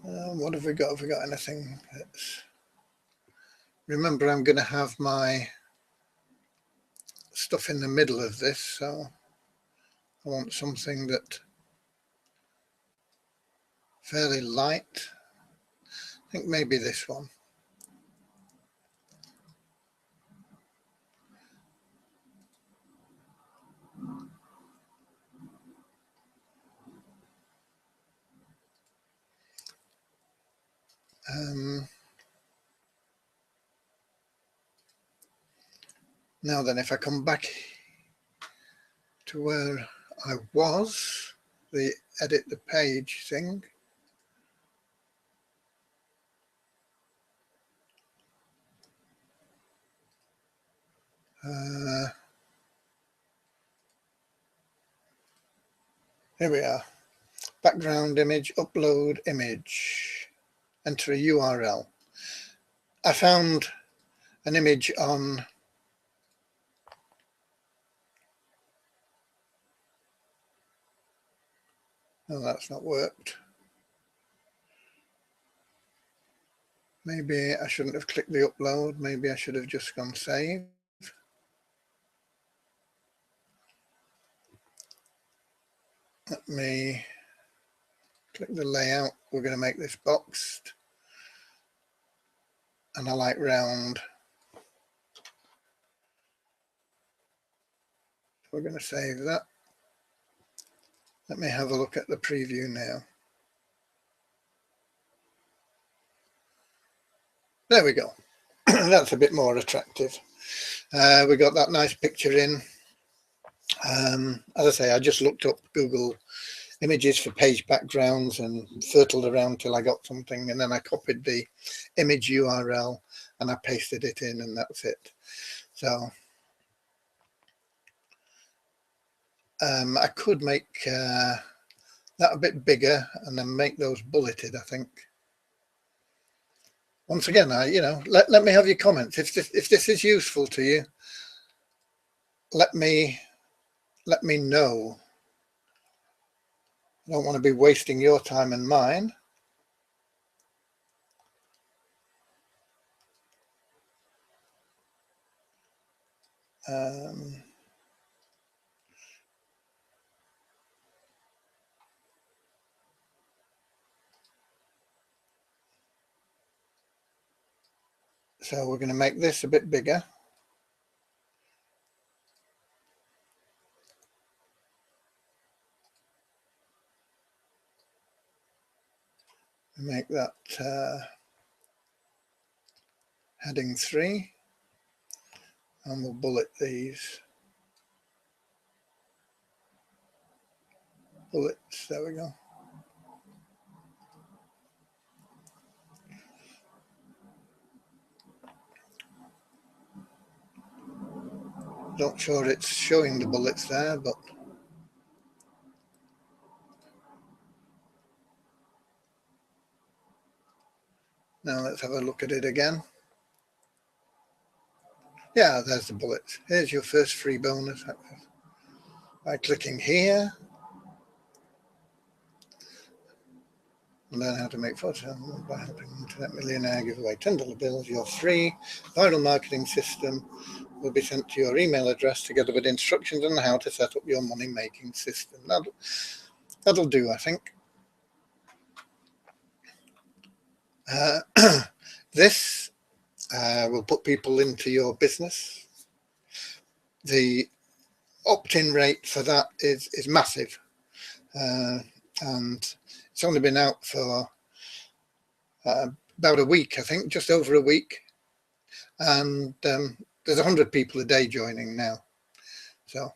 What have we got? Have we got anything? Remember, I'm going to have my stuff in the middle of this, so I want something that fairly light. I think maybe this one. Now then, if I come back to where I was, the edit the page thing. Here we are. Background image, upload image, enter a URL. I found an image on oh, that's not worked. Maybe I shouldn't have clicked the upload. Maybe I should have just gone save. Let me click the layout. We're going to make this boxed. And I like round. We're going to save that. Let me have a look at the preview now. There we go. That's a bit more attractive. We got that nice picture in. As I say, I just looked up Google images for page backgrounds and fertled around till I got something, and then I copied the image URL and I pasted it in, and that's it. So I could make that a bit bigger and then make those bulleted, I think. Once again, let me have your comments. If this is useful to you, let me know. I don't want to be wasting your time and mine. So we're going to make this a bit bigger. Make that heading 3, and we'll bullet these. Bullets, there we go. Not sure it's showing the bullets there, but now let's have a look at it again. Yeah, there's the bullets. Here's your first free bonus by clicking here. Learn how to make photos by helping Internet Millionaire give away $10 bills. Your free viral marketing system will be sent to your email address together with instructions on how to set up your money making system. That'll do, I think. This will put people into your business. The opt-in rate for that is massive, and it's only been out for about a week, I think, just over a week, and there's 100 people a day joining now. So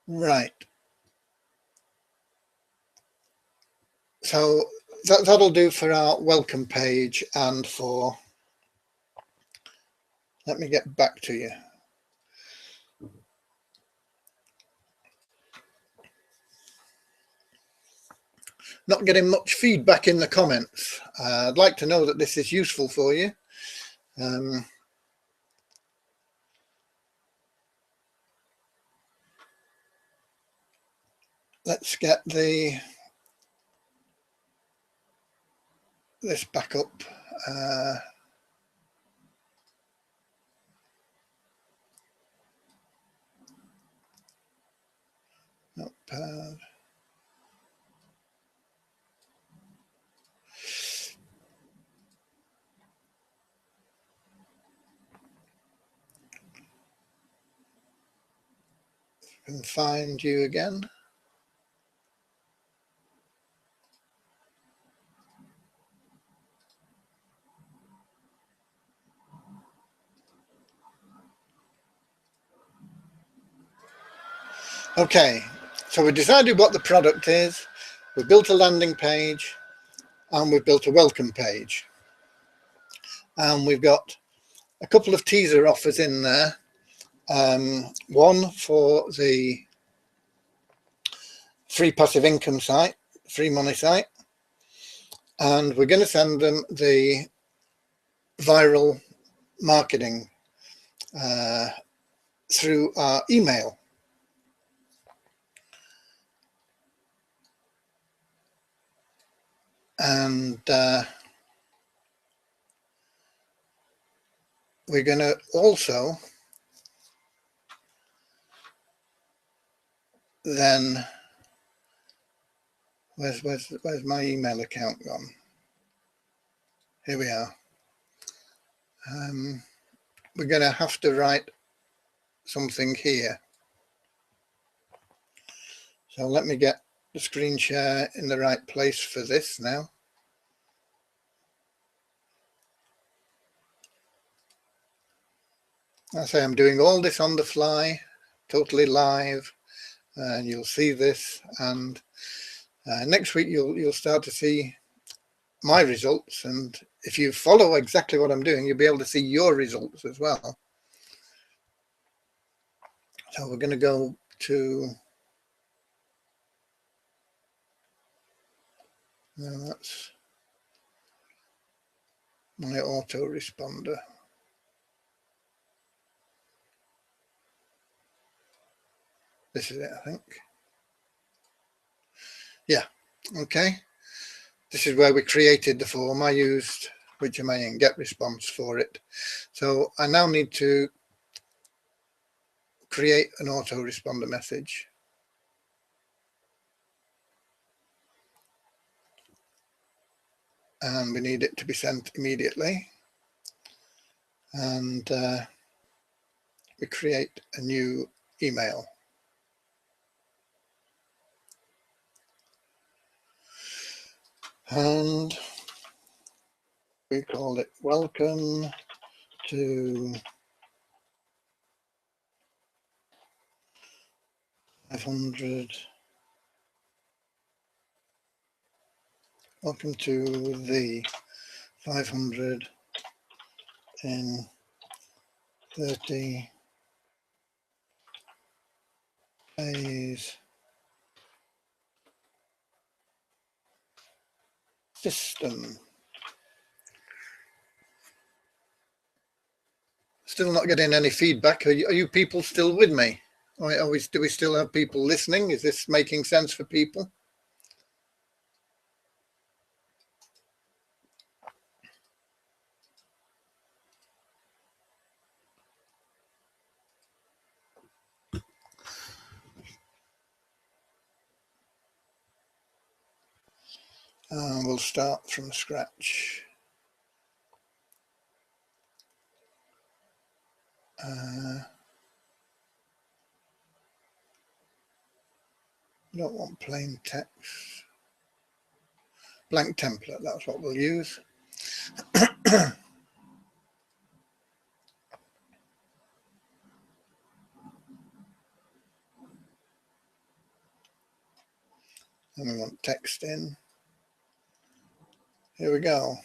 right, so that'll do for our welcome page and for, let me get back to you. Not getting much feedback in the comments. I'd like to know that this is useful for you. Let's get this back up. Notepad. Can find you again. Okay, so we decided what the product is, we built a landing page, and we've built a welcome page. And we've got a couple of teaser offers in there. One for the free passive income site, free money site, and we're going to send them the viral marketing through our email. And we're going to also then, where's my email account gone? Here we are. We're going to have to write something here. So let me get the screen share in the right place for this now. I say I'm doing all this on the fly, totally live, and you'll see this. And next week you'll start to see my results. And if you follow exactly what I'm doing, you'll be able to see your results as well. So we're going to go to, no, that's my autoresponder. This is it, I think. Yeah, okay. This is where we created the form. I used Widgeon and GetResponse for it. So I now need to create an autoresponder message. And we need it to be sent immediately. And we create a new email. And we call it welcome to 500. Welcome to the 500 in 30 days system. Still not getting any feedback. Are you people still with me? Do we still have people listening? Is this making sense for people? We'll start from scratch. We don't want plain text. Blank template, that's what we'll use. And we want text in. Here we go.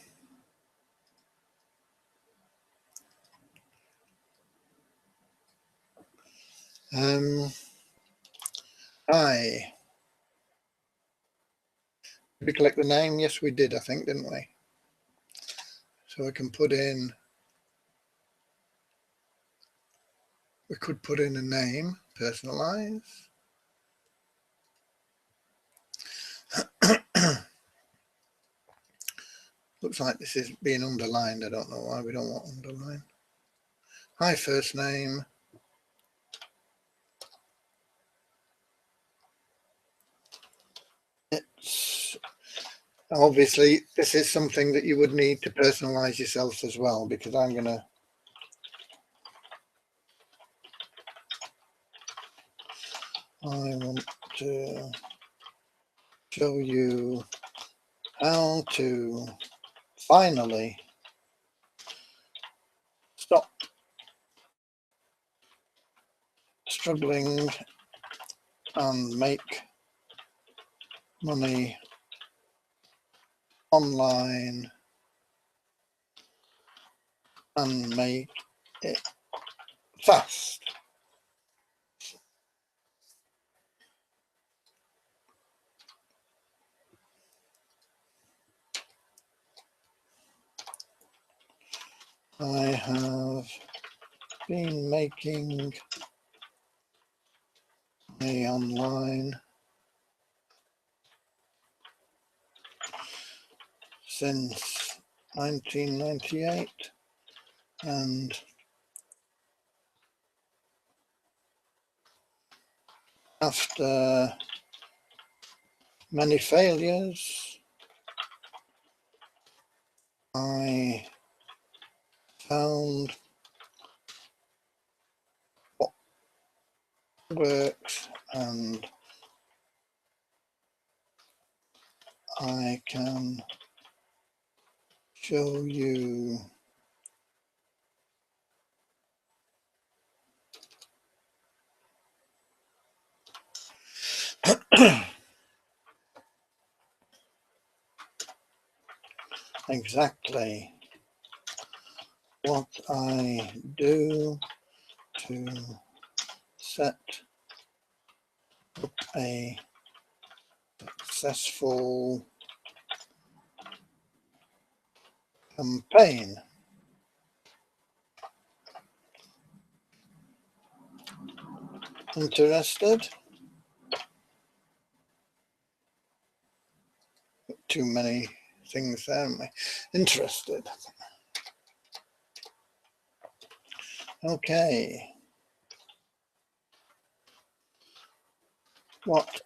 Hi. Did we collect the name? Yes, we did, I think, didn't we? So I can put in, we could put in a name, personalize. Looks like this is being underlined. I don't know why we don't want underline. Hi, first name. It's obviously this is something that you would need to personalize yourself as well, because I'm going to I want to show you how to finally stop struggling and make money online and make it fast. I have been making money online since 1998, and after many failures, I found what works, and I can show you exactly what I do to set up a successful campaign. Interested? Too many things there, aren't we? Interested. Okay. What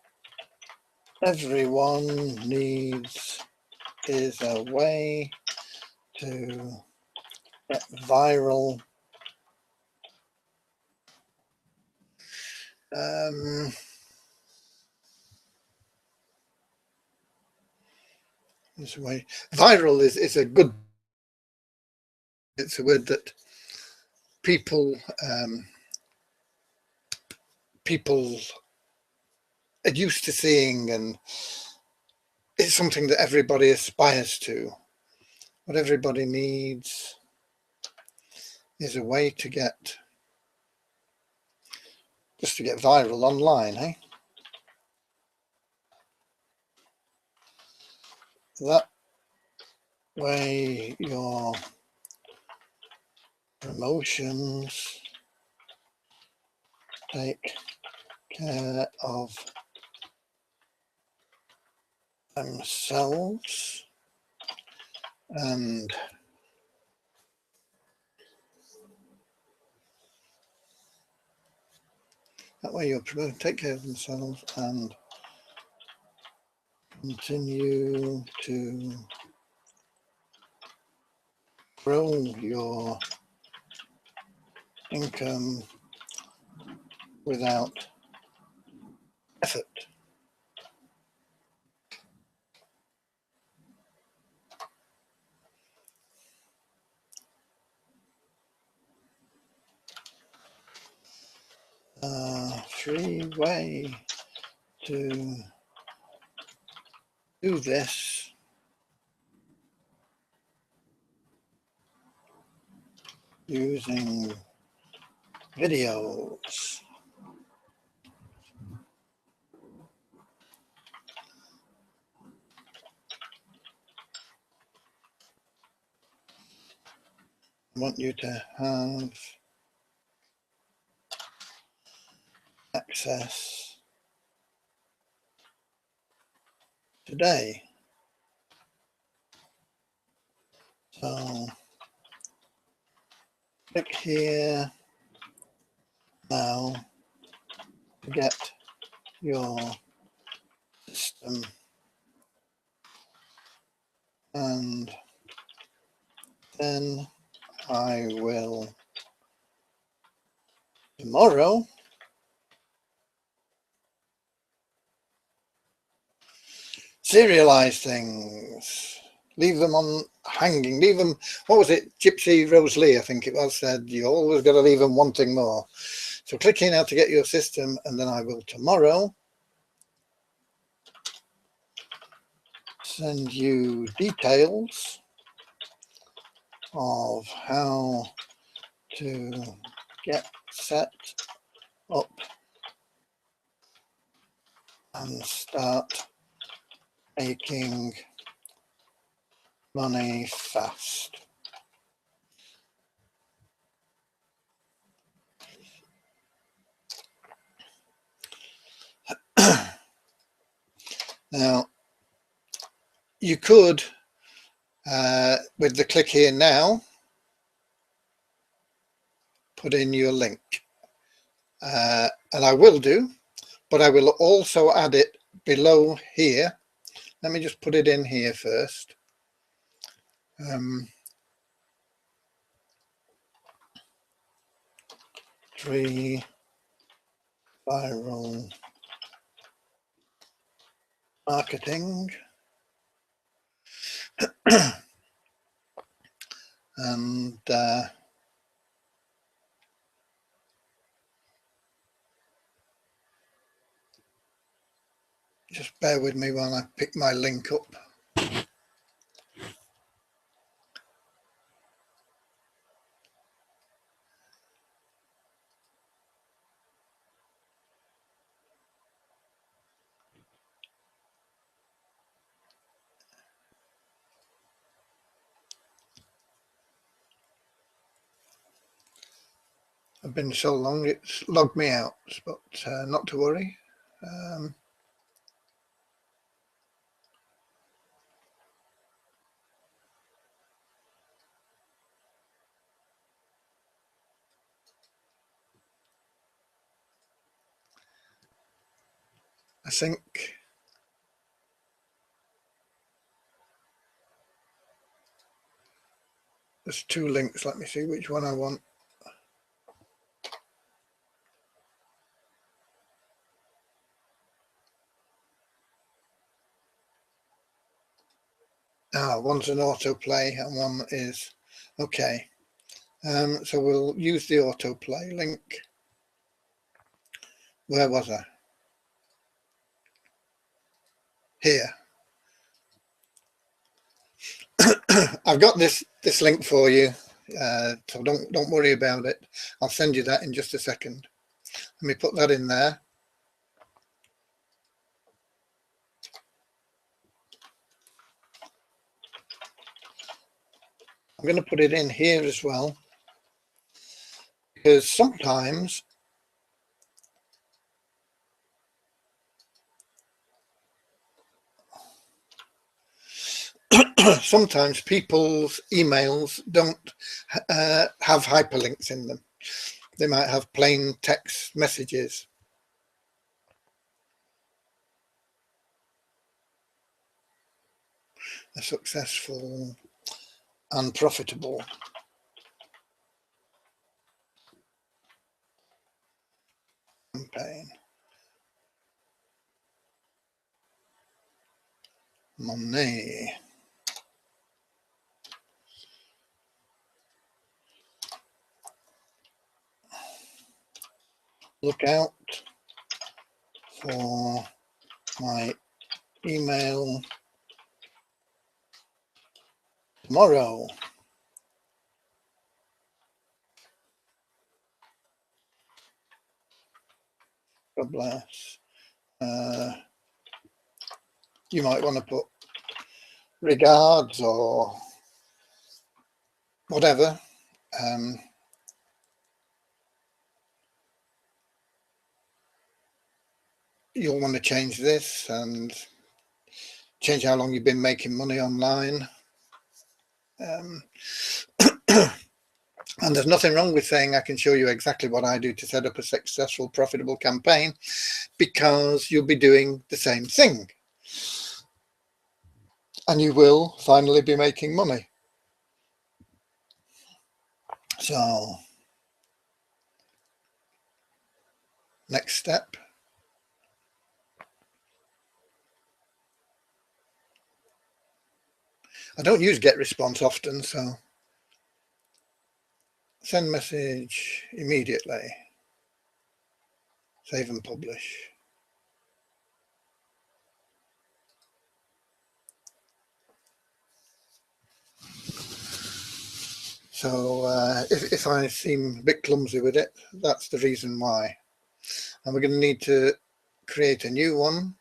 everyone needs is a way to get viral. This way, viral is a good. It's a word that people are used to seeing, and it's something that everybody aspires to. What everybody needs is a way to get viral online, eh? That way your promotions take care of themselves, and that way your promotions take care of themselves and continue to grow your income without effort. Free way to do this using videos. I want you to have access today. So click here now to get your system, and then I will tomorrow serialize things, leave them on hanging, leave them. What was it? Gypsy Rose Lee, I think it was, said you always got to leave them wanting more. So click here now to get your system, and then I will tomorrow send you details of how to get set up and start making money fast. Now, you could, with the click here now, put in your link. And I will do, but I will also add it below here. Let me just put it in here first. Free viral marketing. And just bear with me while I pick my link up. I've been so long it's logged me out, but not to worry. I think there's two links. Let me see which one I want. One's an autoplay and one is okay. So we'll use the autoplay link. Where was I? Here. I've got this link for you, so don't worry about it. I'll send you that in just a second. Let me put that in there. I'm going to put it in here as well, because sometimes sometimes people's emails don't have hyperlinks in them. They might have plain text messages. A successful and profitable campaign. Money. Look out for my email tomorrow. God bless. You might want to put regards or whatever. You'll want to change this and change how long you've been making money online. And there's nothing wrong with saying I can show you exactly what I do to set up a successful, profitable campaign, because you'll be doing the same thing. And you will finally be making money. So, next step. I don't use GetResponse often, so send message immediately. Save and publish. So if I seem a bit clumsy with it, that's the reason why. And we're going to need to create a new one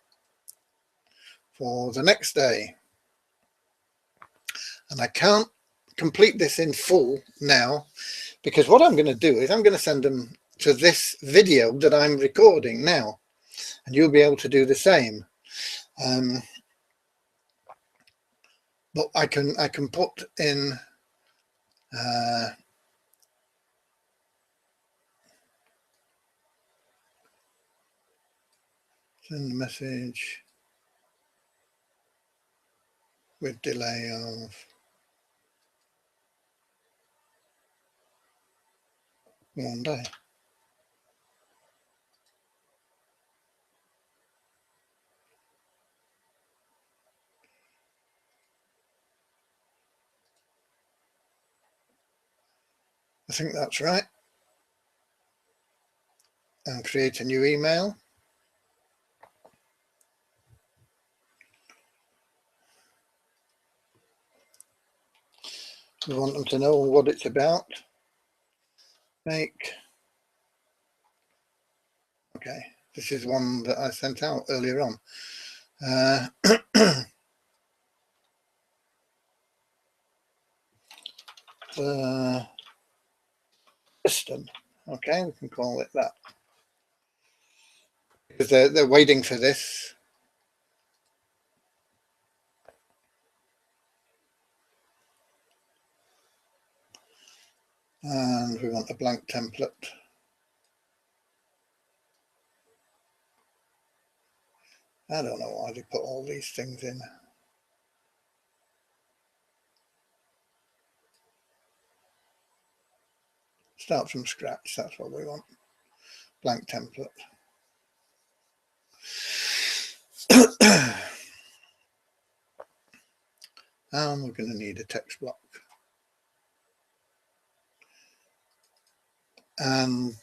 for the next day. And I can't complete this in full now, because what I'm going to do is I'm going to send them to this video that I'm recording now, and you'll be able to do the same. But I can put in send a message with delay of 1 day. I think that's right. And create a new email. We want them to know what it's about. Make. Okay, this is one that I sent out earlier on. The piston. Okay, we can call it that, because they're waiting for this. And we want a blank template. I don't know why they put all these things in. Start from scratch, that's what we want. Blank template. And we're going to need a text block. And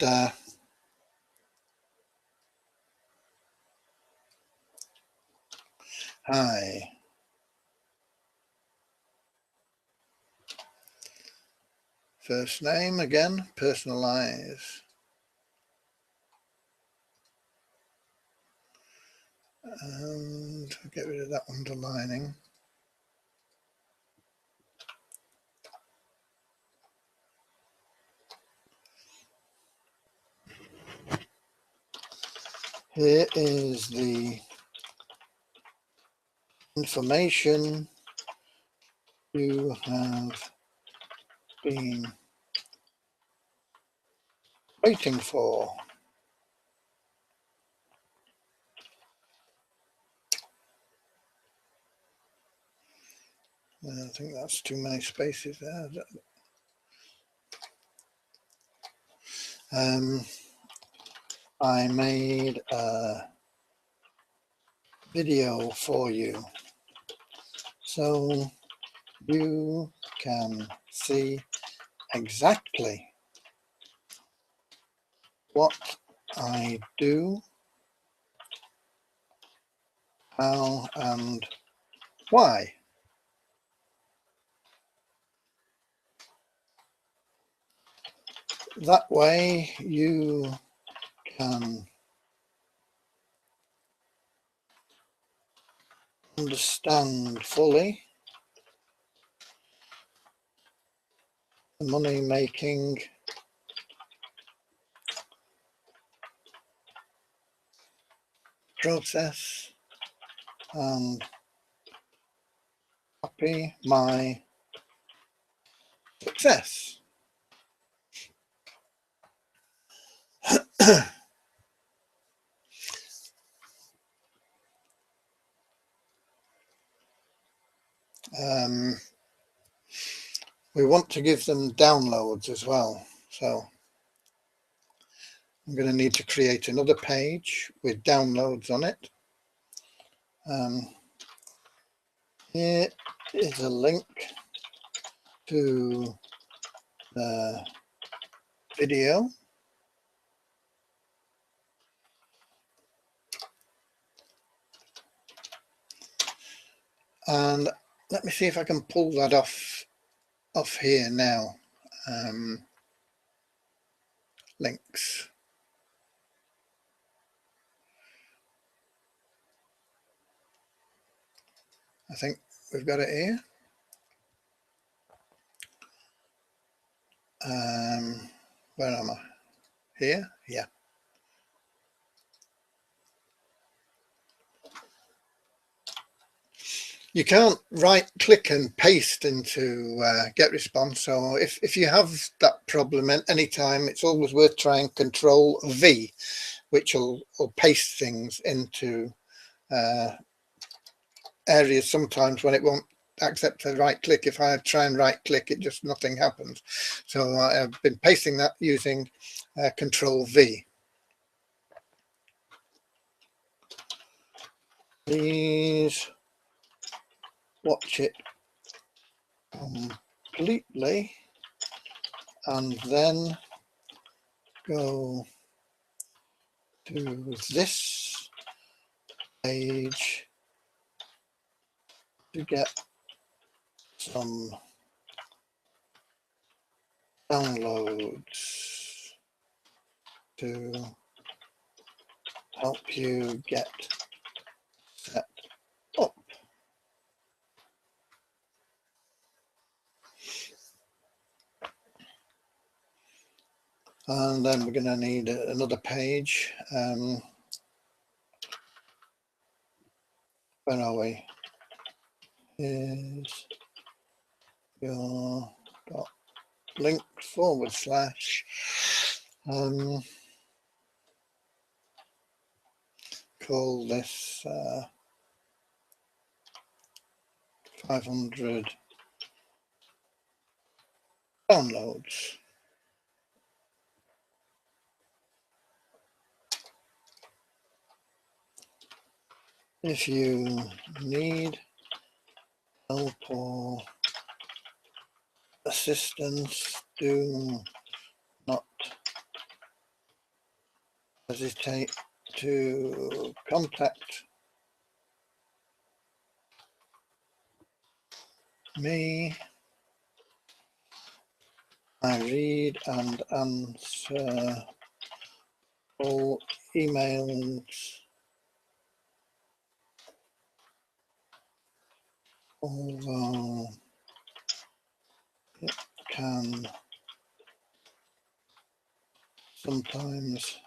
hi. First name again, personalize. And get rid of that underlining. Here is the information you have been waiting for. I think that's too many spaces there. I made a video for you so you can see exactly what I do, how and why. That way you can understand fully the money making process and copy my success. We want to give them downloads as well, so I'm going to need to create another page with downloads on it. Here is a link to the video. And let me see if I can pull that off here now. links. I think we've got it here. Where am I? Here? Yeah. You can't right click and paste into GetResponse. So if you have that problem at any time, it's always worth trying Control V, which will paste things into areas sometimes when it won't accept a right click. If I try and right click, it just nothing happens. So I've been pasting that using Control V. Please watch it completely and then go to this page to get some downloads to help you get set up. And then we're going to need another page. Where are we? Here's your link / call this 500 downloads. If you need help or assistance, do not hesitate to contact me. I read and answer all emails, although it can sometimes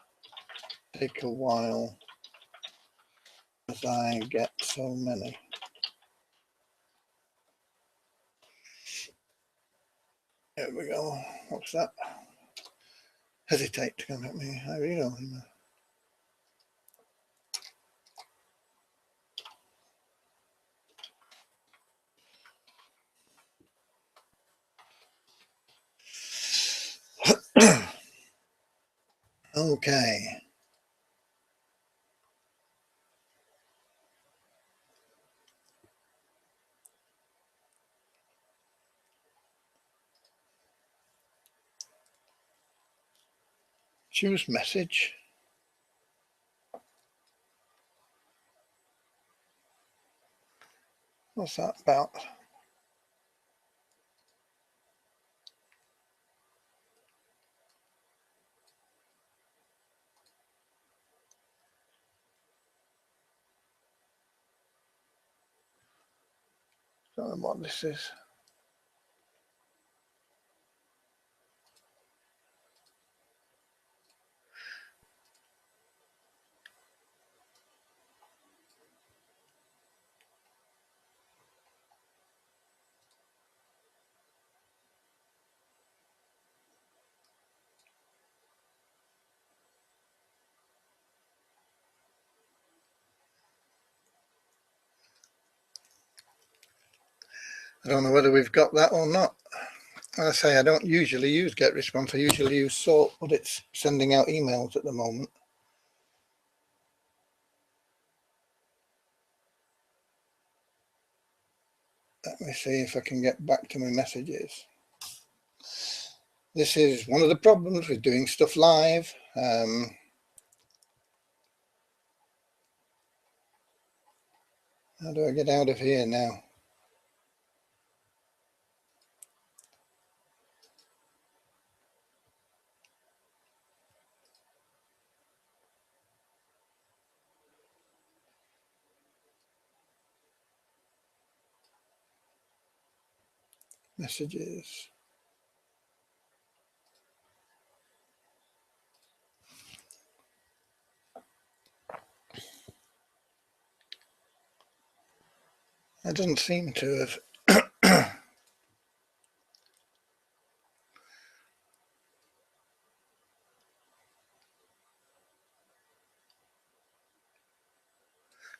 take a while as I get so many. There we go. What's that? Hesitate to contact me. I read all emails. Okay. Choose message. What's that about? Don't know what this is. I don't know whether we've got that or not. As I say, I don't usually use GetResponse. I usually use Sort, but it's sending out emails at the moment. Let me see if I can get back to my messages. This is one of the problems with doing stuff live. How do I get out of here now? Messages. It doesn't seem to have.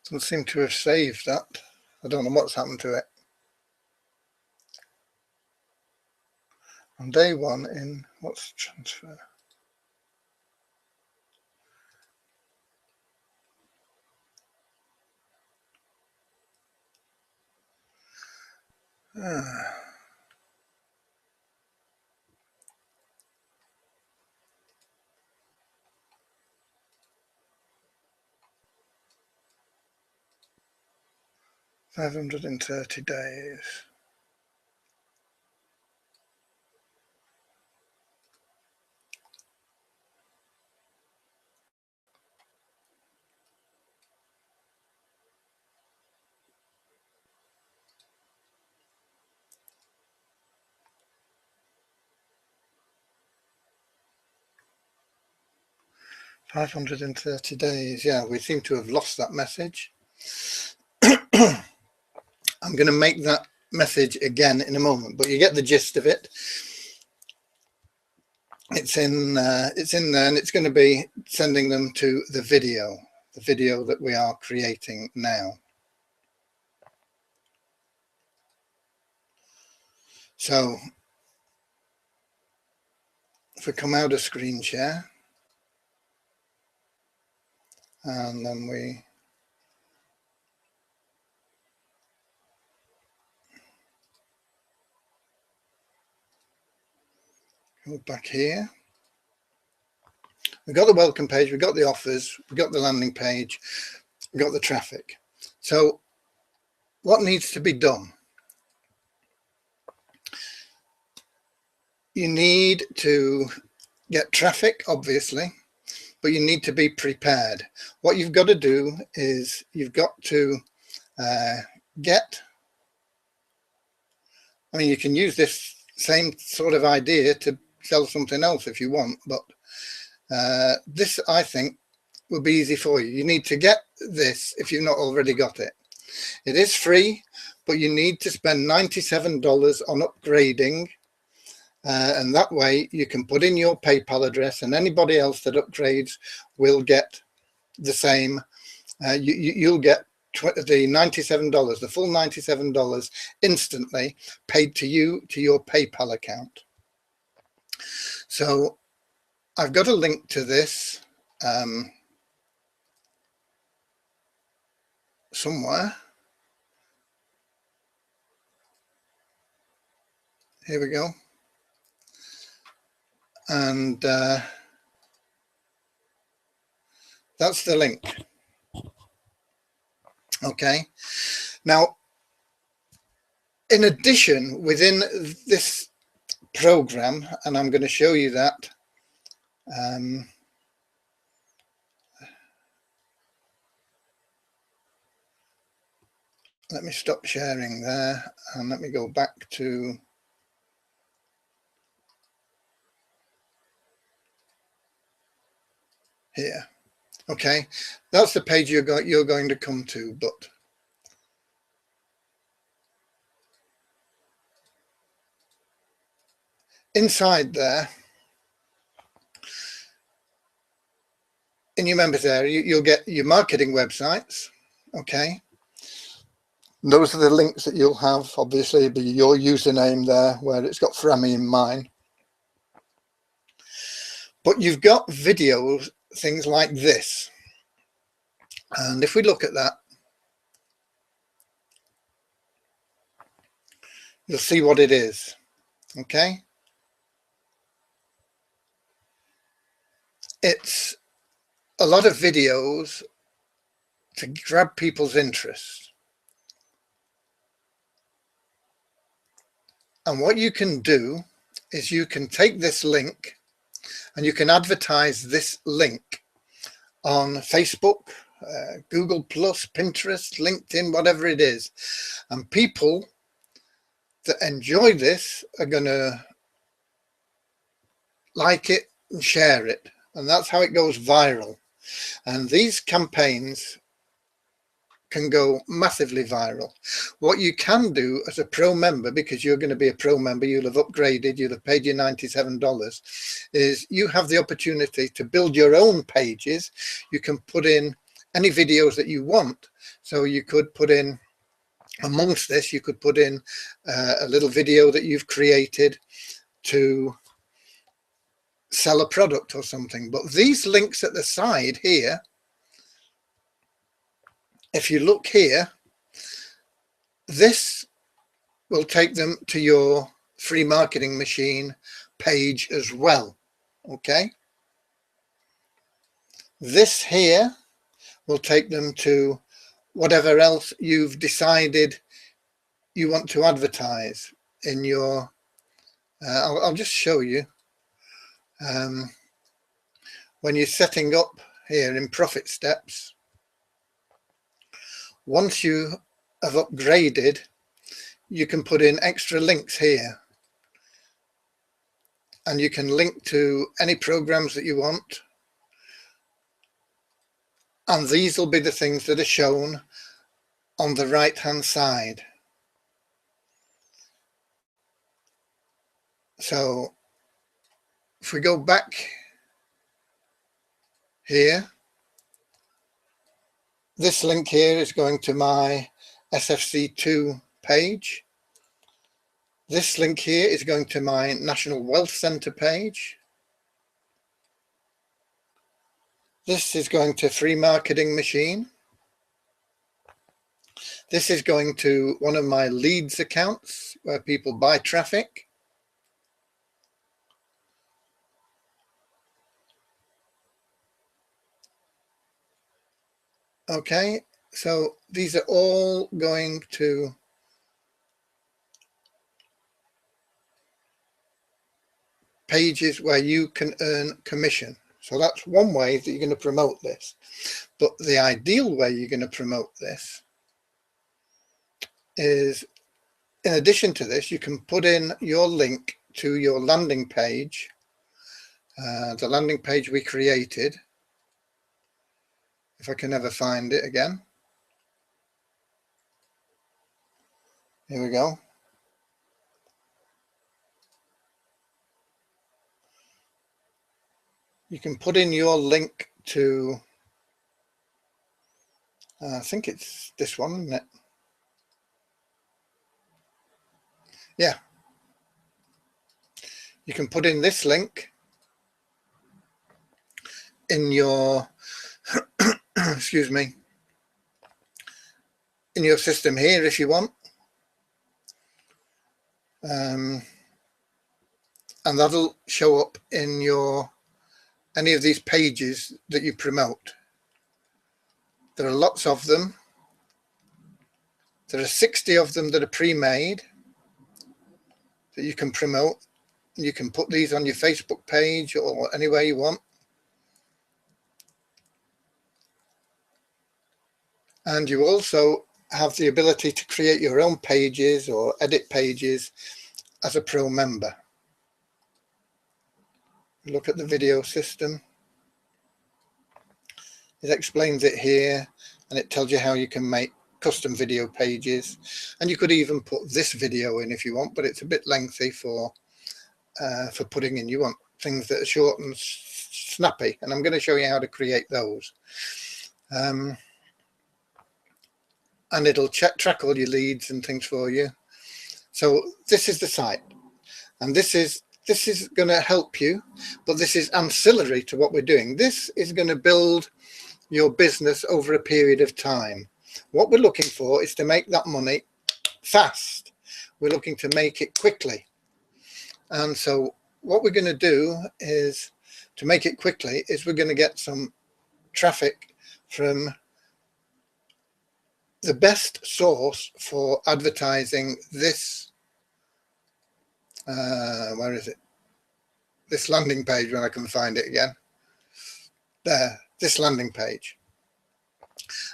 Doesn't seem to have saved that. I don't know what's happened to it. On day one in, what's transfer? $530 days. $530. Yeah, we seem to have lost that message. I'm going to make that message again in a moment, but you get the gist of it. It's in there, and it's going to be sending them to the video that we are creating now. So if we come out of screen share, and then we go back here, we've got the welcome page, we've got the offers, we've got the landing page, we've got the traffic. So what needs to be done? You need to get traffic, obviously, but you need to be prepared. What you've got to do is you've got to get, I mean, you can use this same sort of idea to sell something else if you want, but this, I think, will be easy for you. You need to get this if you've not already got it. It is free, but you need to spend $97 on upgrading. And that way you can put in your PayPal address, and anybody else that upgrades will get the same. You'll get the $97, the full $97 instantly paid to you, to your PayPal account. So I've got a link to this somewhere. Here we go. And that's the link. Okay. Now, in addition, within this program, and I'm going to show you that, let me stop sharing there and let me go back to here. Okay, that's the page you're going to come to, but inside there, in your members area, you'll get your marketing websites. Okay, those are the links that you'll have. Obviously, be your username there, where it's got Frami in mine. But you've got videos, things like this. And if we look at that, you'll see what it is. Okay. It's a lot of videos to grab people's interest. And what you can do is you can take this link and you can advertise this link on Facebook, Google Plus, Pinterest, LinkedIn, whatever it is. And people that enjoy this are going to like it and share it, and that's how it goes viral. And these campaigns can go massively viral. What you can do as a pro member, because you're going to be a pro member, you'll have upgraded, you'll have paid your $97, is you have the opportunity to build your own pages. You can put in any videos that you want. So you could put in, amongst this, you could put in a little video that you've created to sell a product or something. But these links at the side here, if you look here, this will take them to your free marketing machine page as well. Okay. This here will take them to whatever else you've decided you want to advertise in your, I'll just show you. When you're setting up here in Profit Steps, once you have upgraded, you can put in extra links here, and you can link to any programs that you want, and these will be the things that are shown on the right hand side. So if we go back here, this link here is going to my SFC2 page. This link here is going to my National Wealth Centre page. This is going to Free Marketing Machine. This is going to one of my leads accounts where people buy traffic. Okay, so these are all going to pages where you can earn commission. So that's one way that you're going to promote this. But the ideal way you're going to promote this is, in addition to this, you can put in your link to your landing page, the landing page we created. If I can ever find it again. Here we go. You can put in your link to, I think it's this one, isn't it? Yeah. You can put in this link in your, excuse me, in your system here if you want. And that'll show up in your any of these pages that you promote. There are lots of them. There are 60 of them that are pre-made that you can promote. You can put these on your Facebook page or anywhere you want. And you also have the ability to create your own pages or edit pages as a pro member. Look at the video system. It explains it here, and it tells you how you can make custom video pages. And you could even put this video in if you want, but it's a bit lengthy for putting in. You want things that are short and snappy, and I'm going to show you how to create those. And it'll track all your leads and things for you. So this is the site, and this is going to help you, but this is ancillary to what we're doing. This is going to build your business over a period of time. What we're looking for is to make that money fast. We're looking to make it quickly. And so what we're going to do is, to make it quickly, is we're going to get some traffic from the best source for advertising this, where is it? This landing page, when I can find it again. There, this landing page.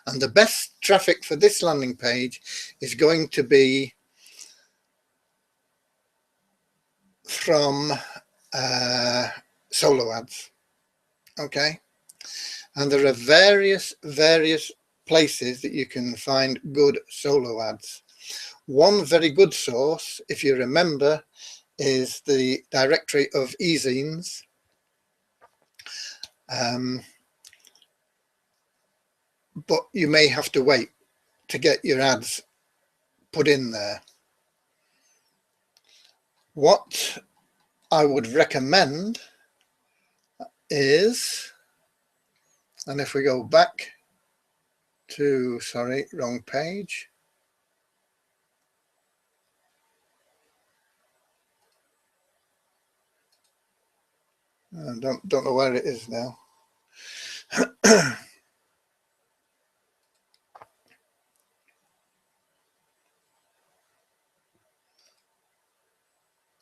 And the best traffic for this landing page is going to be from solo ads. Okay, and there are various places that you can find good solo ads. One very good source, if you remember, is the directory of e-zines. But you may have to wait to get your ads put in there. What I would recommend is, and if we go back to, sorry, wrong page. I don't know where it is now.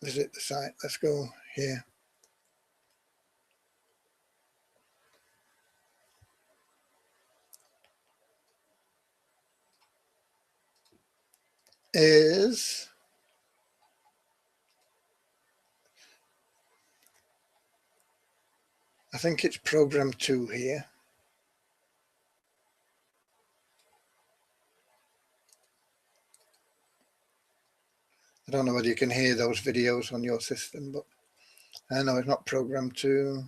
Visit the site. Let's go here. Is I think it's program 2 here. I don't know whether you can hear those videos on your system, but I know it's not program 2.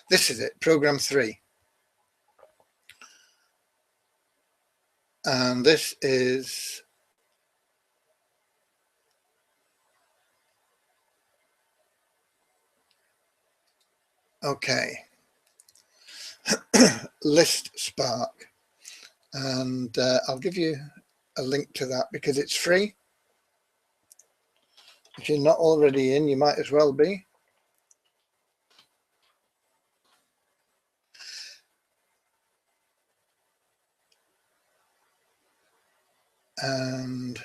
This is it, program 3. And this is okay. List Spark, and I'll give you a link to that because it's free. If you're not already in, you might as well be. And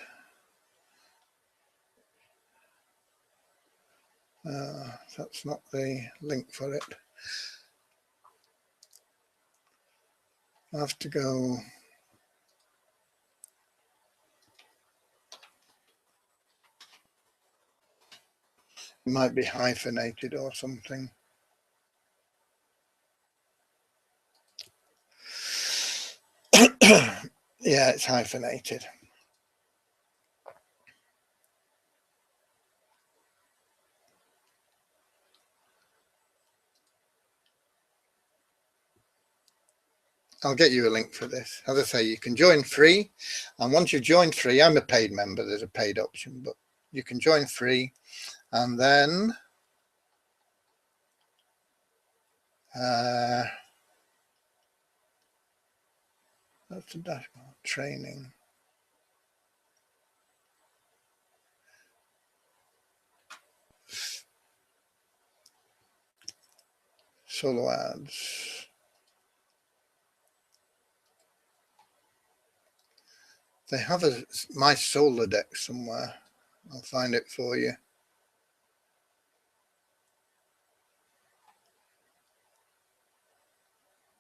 that's not the link for it. I have to go. It might be hyphenated or something. Yeah, it's hyphenated. I'll get you a link for this. As I say, you can join free, and once you join free, I'm a paid member, there's a paid option, but you can join free, and then that's the dashboard training. Solo ads. They have my solar deck somewhere. I'll find it for you.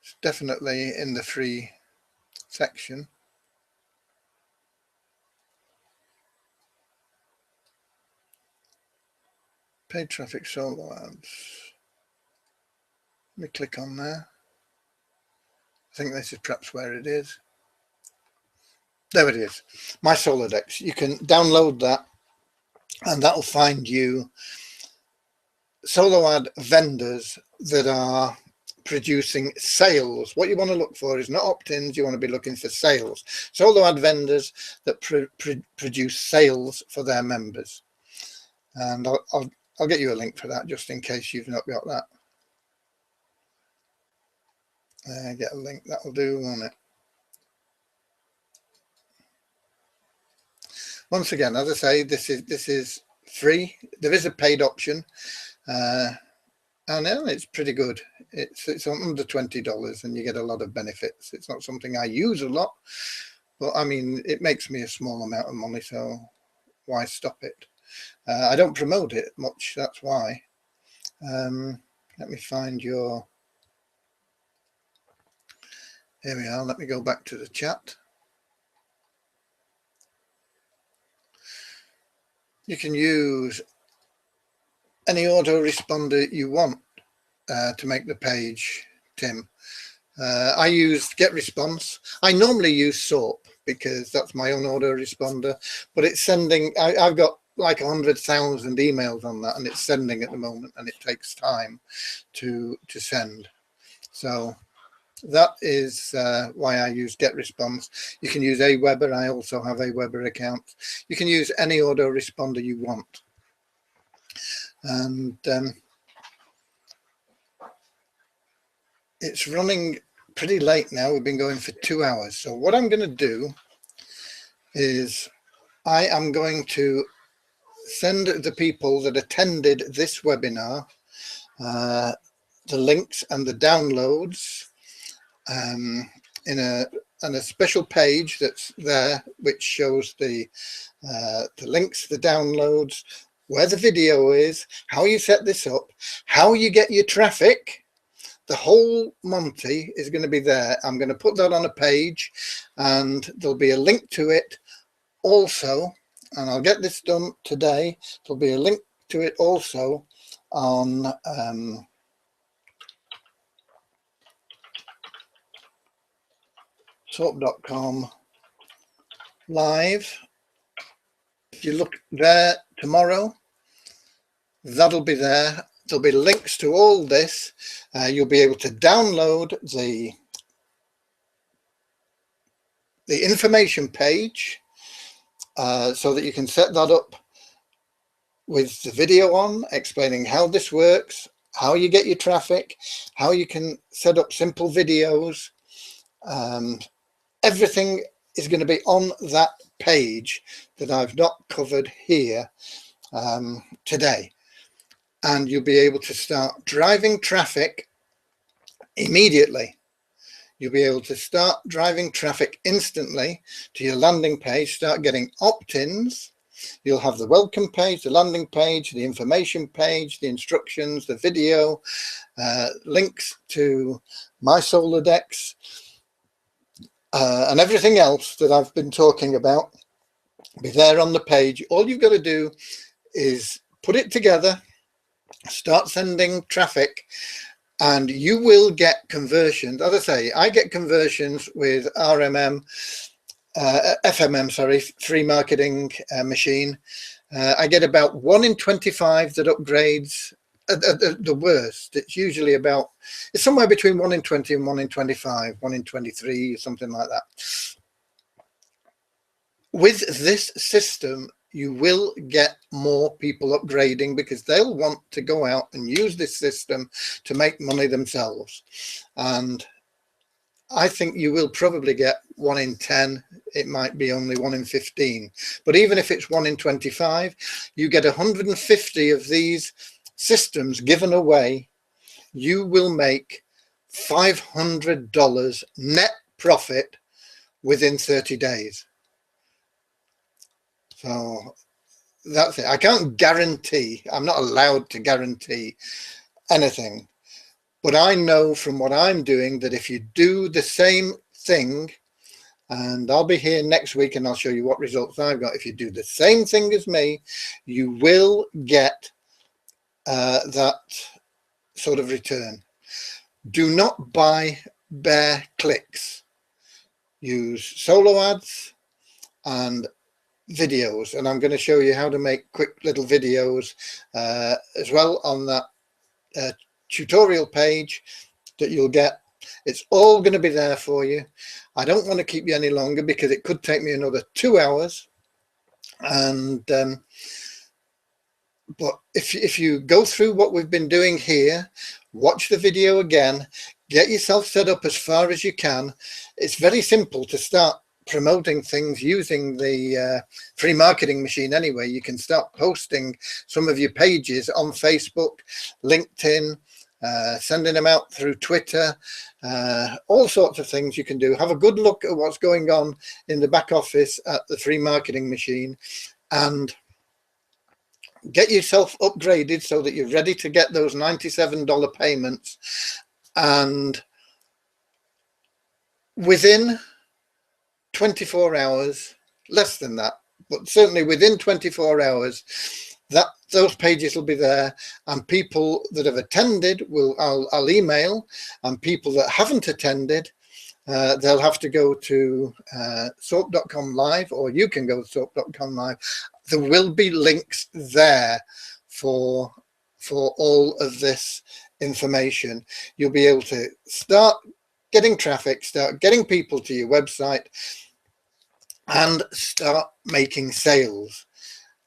It's definitely in the free section. Paid traffic solo ads. Let me click on there. I think this is perhaps where it is. There it is. My solar decks. You can download that, and that'll find you solo ad vendors that are producing sales. What you want to look for is not opt-ins, you want to be looking for sales. Solo ad vendors that produce sales for their members. And I'll get you a link for that just in case you've not got that. Get a link, that'll do, won't it? Once again, as I say, this is free. There is a paid option, and it's pretty good. It's under $20, and you get a lot of benefits. It's not something I use a lot, but I mean, it makes me a small amount of money, so why stop it? I don't promote it much, that's why. Let me find your. Here we are. Let me go back to the chat. You can use any autoresponder you want to make the page, Tim. I use GetResponse. I normally use SOAP because that's my own autoresponder, but it's sending, I've got like 100,000 emails on that, and it's sending at the moment, and it takes time to send. So that is why I use GetResponse. You can use Aweber. I also have Aweber accounts. You can use any autoresponder you want. And it's running pretty late now. We've been going for 2 hours. So what I'm going to do is I am going to send the people that attended this webinar the links and the downloads in a special page that's there, which shows the links, the downloads, where the video is, how you set this up, how you get your traffic. The whole Monty is going to be there. I'm going to put that on a page, and there'll be a link to it also, and I'll get this done today. There'll be a link to it also on soap.com live. If you look there tomorrow, that'll be there. There'll be links to all this. You'll be able to download the information page so that you can set that up with the video on, explaining how this works, how you get your traffic, how you can set up simple videos. Everything is going to be on that page that I've not covered here today. And you'll be able to start driving traffic immediately. You'll be able to start driving traffic instantly to your landing page, start getting opt-ins. You'll have the welcome page, the landing page, the information page, the instructions, the video, links to my Solardex, and everything else that I've been talking about be there on the page. All you've got to do is put it together, start sending traffic, and you will get conversions. As I say, I get conversions with FMM, sorry, free marketing machine. I get about 1 in 25 that upgrades at the worst. It's usually about, it's somewhere between 1 in 20 and 1 in 25, 1 in 23, something like that. With this system, you will get more people upgrading because they'll want to go out and use this system to make money themselves. And I think you will probably get 1 in 10. It might be only 1 in 15. But even if it's 1 in 25, you get 150 of these systems given away. You will make $500 net profit within 30 days. So that's it. I can't guarantee, I'm not allowed to guarantee anything, but I know from what I'm doing that if you do the same thing, and I'll be here next week and I'll show you what results I've got. If you do the same thing as me, you will get that sort of return. Do not buy bare clicks. Use solo ads and videos, and I'm going to show you how to make quick little videos as well on that tutorial page that you'll get. It's all going to be there for you. I don't want to keep you any longer because it could take me another 2 hours, and but if you go through what we've been doing here, watch the video again, get yourself set up as far as you can. It's very simple to start promoting things using the free marketing machine anyway. You can start posting some of your pages on Facebook, LinkedIn, sending them out through Twitter, all sorts of things you can do. Have a good look at what's going on in the back office at the free marketing machine and get yourself upgraded so that you're ready to get those $97 payments. And within 24 hours, less than that, but certainly within 24 hours, those pages will be there, and people that have attended I'll email, and people that haven't attended, they'll have to go to soap.com live, or you can go to soap.com live. There will be links there for all of this information. You'll be able to start getting traffic, start getting people to your website, and start making sales.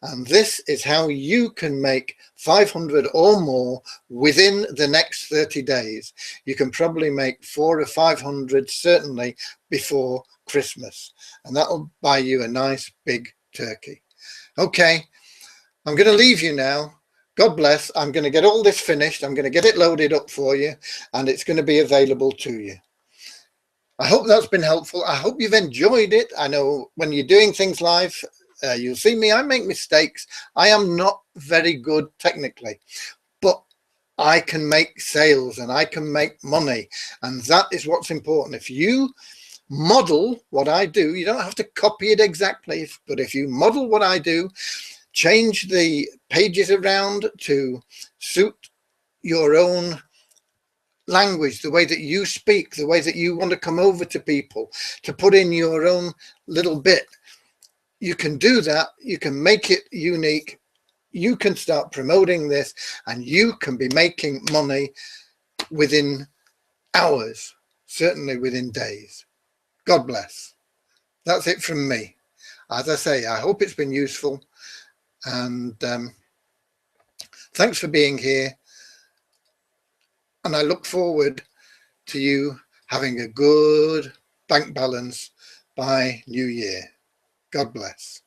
And this is how you can make 500 or more within the next 30 days. You can probably make 400 or 500 certainly before Christmas, and that'll buy you a nice big turkey. Okay, I'm going to leave you now. God bless. I'm going to get all this finished. I'm going to get it loaded up for you, and it's going to be available to you. I hope that's been helpful. I hope you've enjoyed it. I know when you're doing things live, you'll see me, I make mistakes. I am not very good technically, but I can make sales and I can make money. And that is what's important. If you model what I do, you don't have to copy it exactly, but if you model what I do, change the pages around to suit your own language, the way that you speak, the way that you want to come over to people, to put in your own little bit, you can do that. You can make it unique. You can start promoting this, and you can be making money within hours, certainly within days. God bless. That's it from me. As I say, I hope it's been useful, and thanks for being here. And I look forward to you having a good bank balance by New Year. God bless.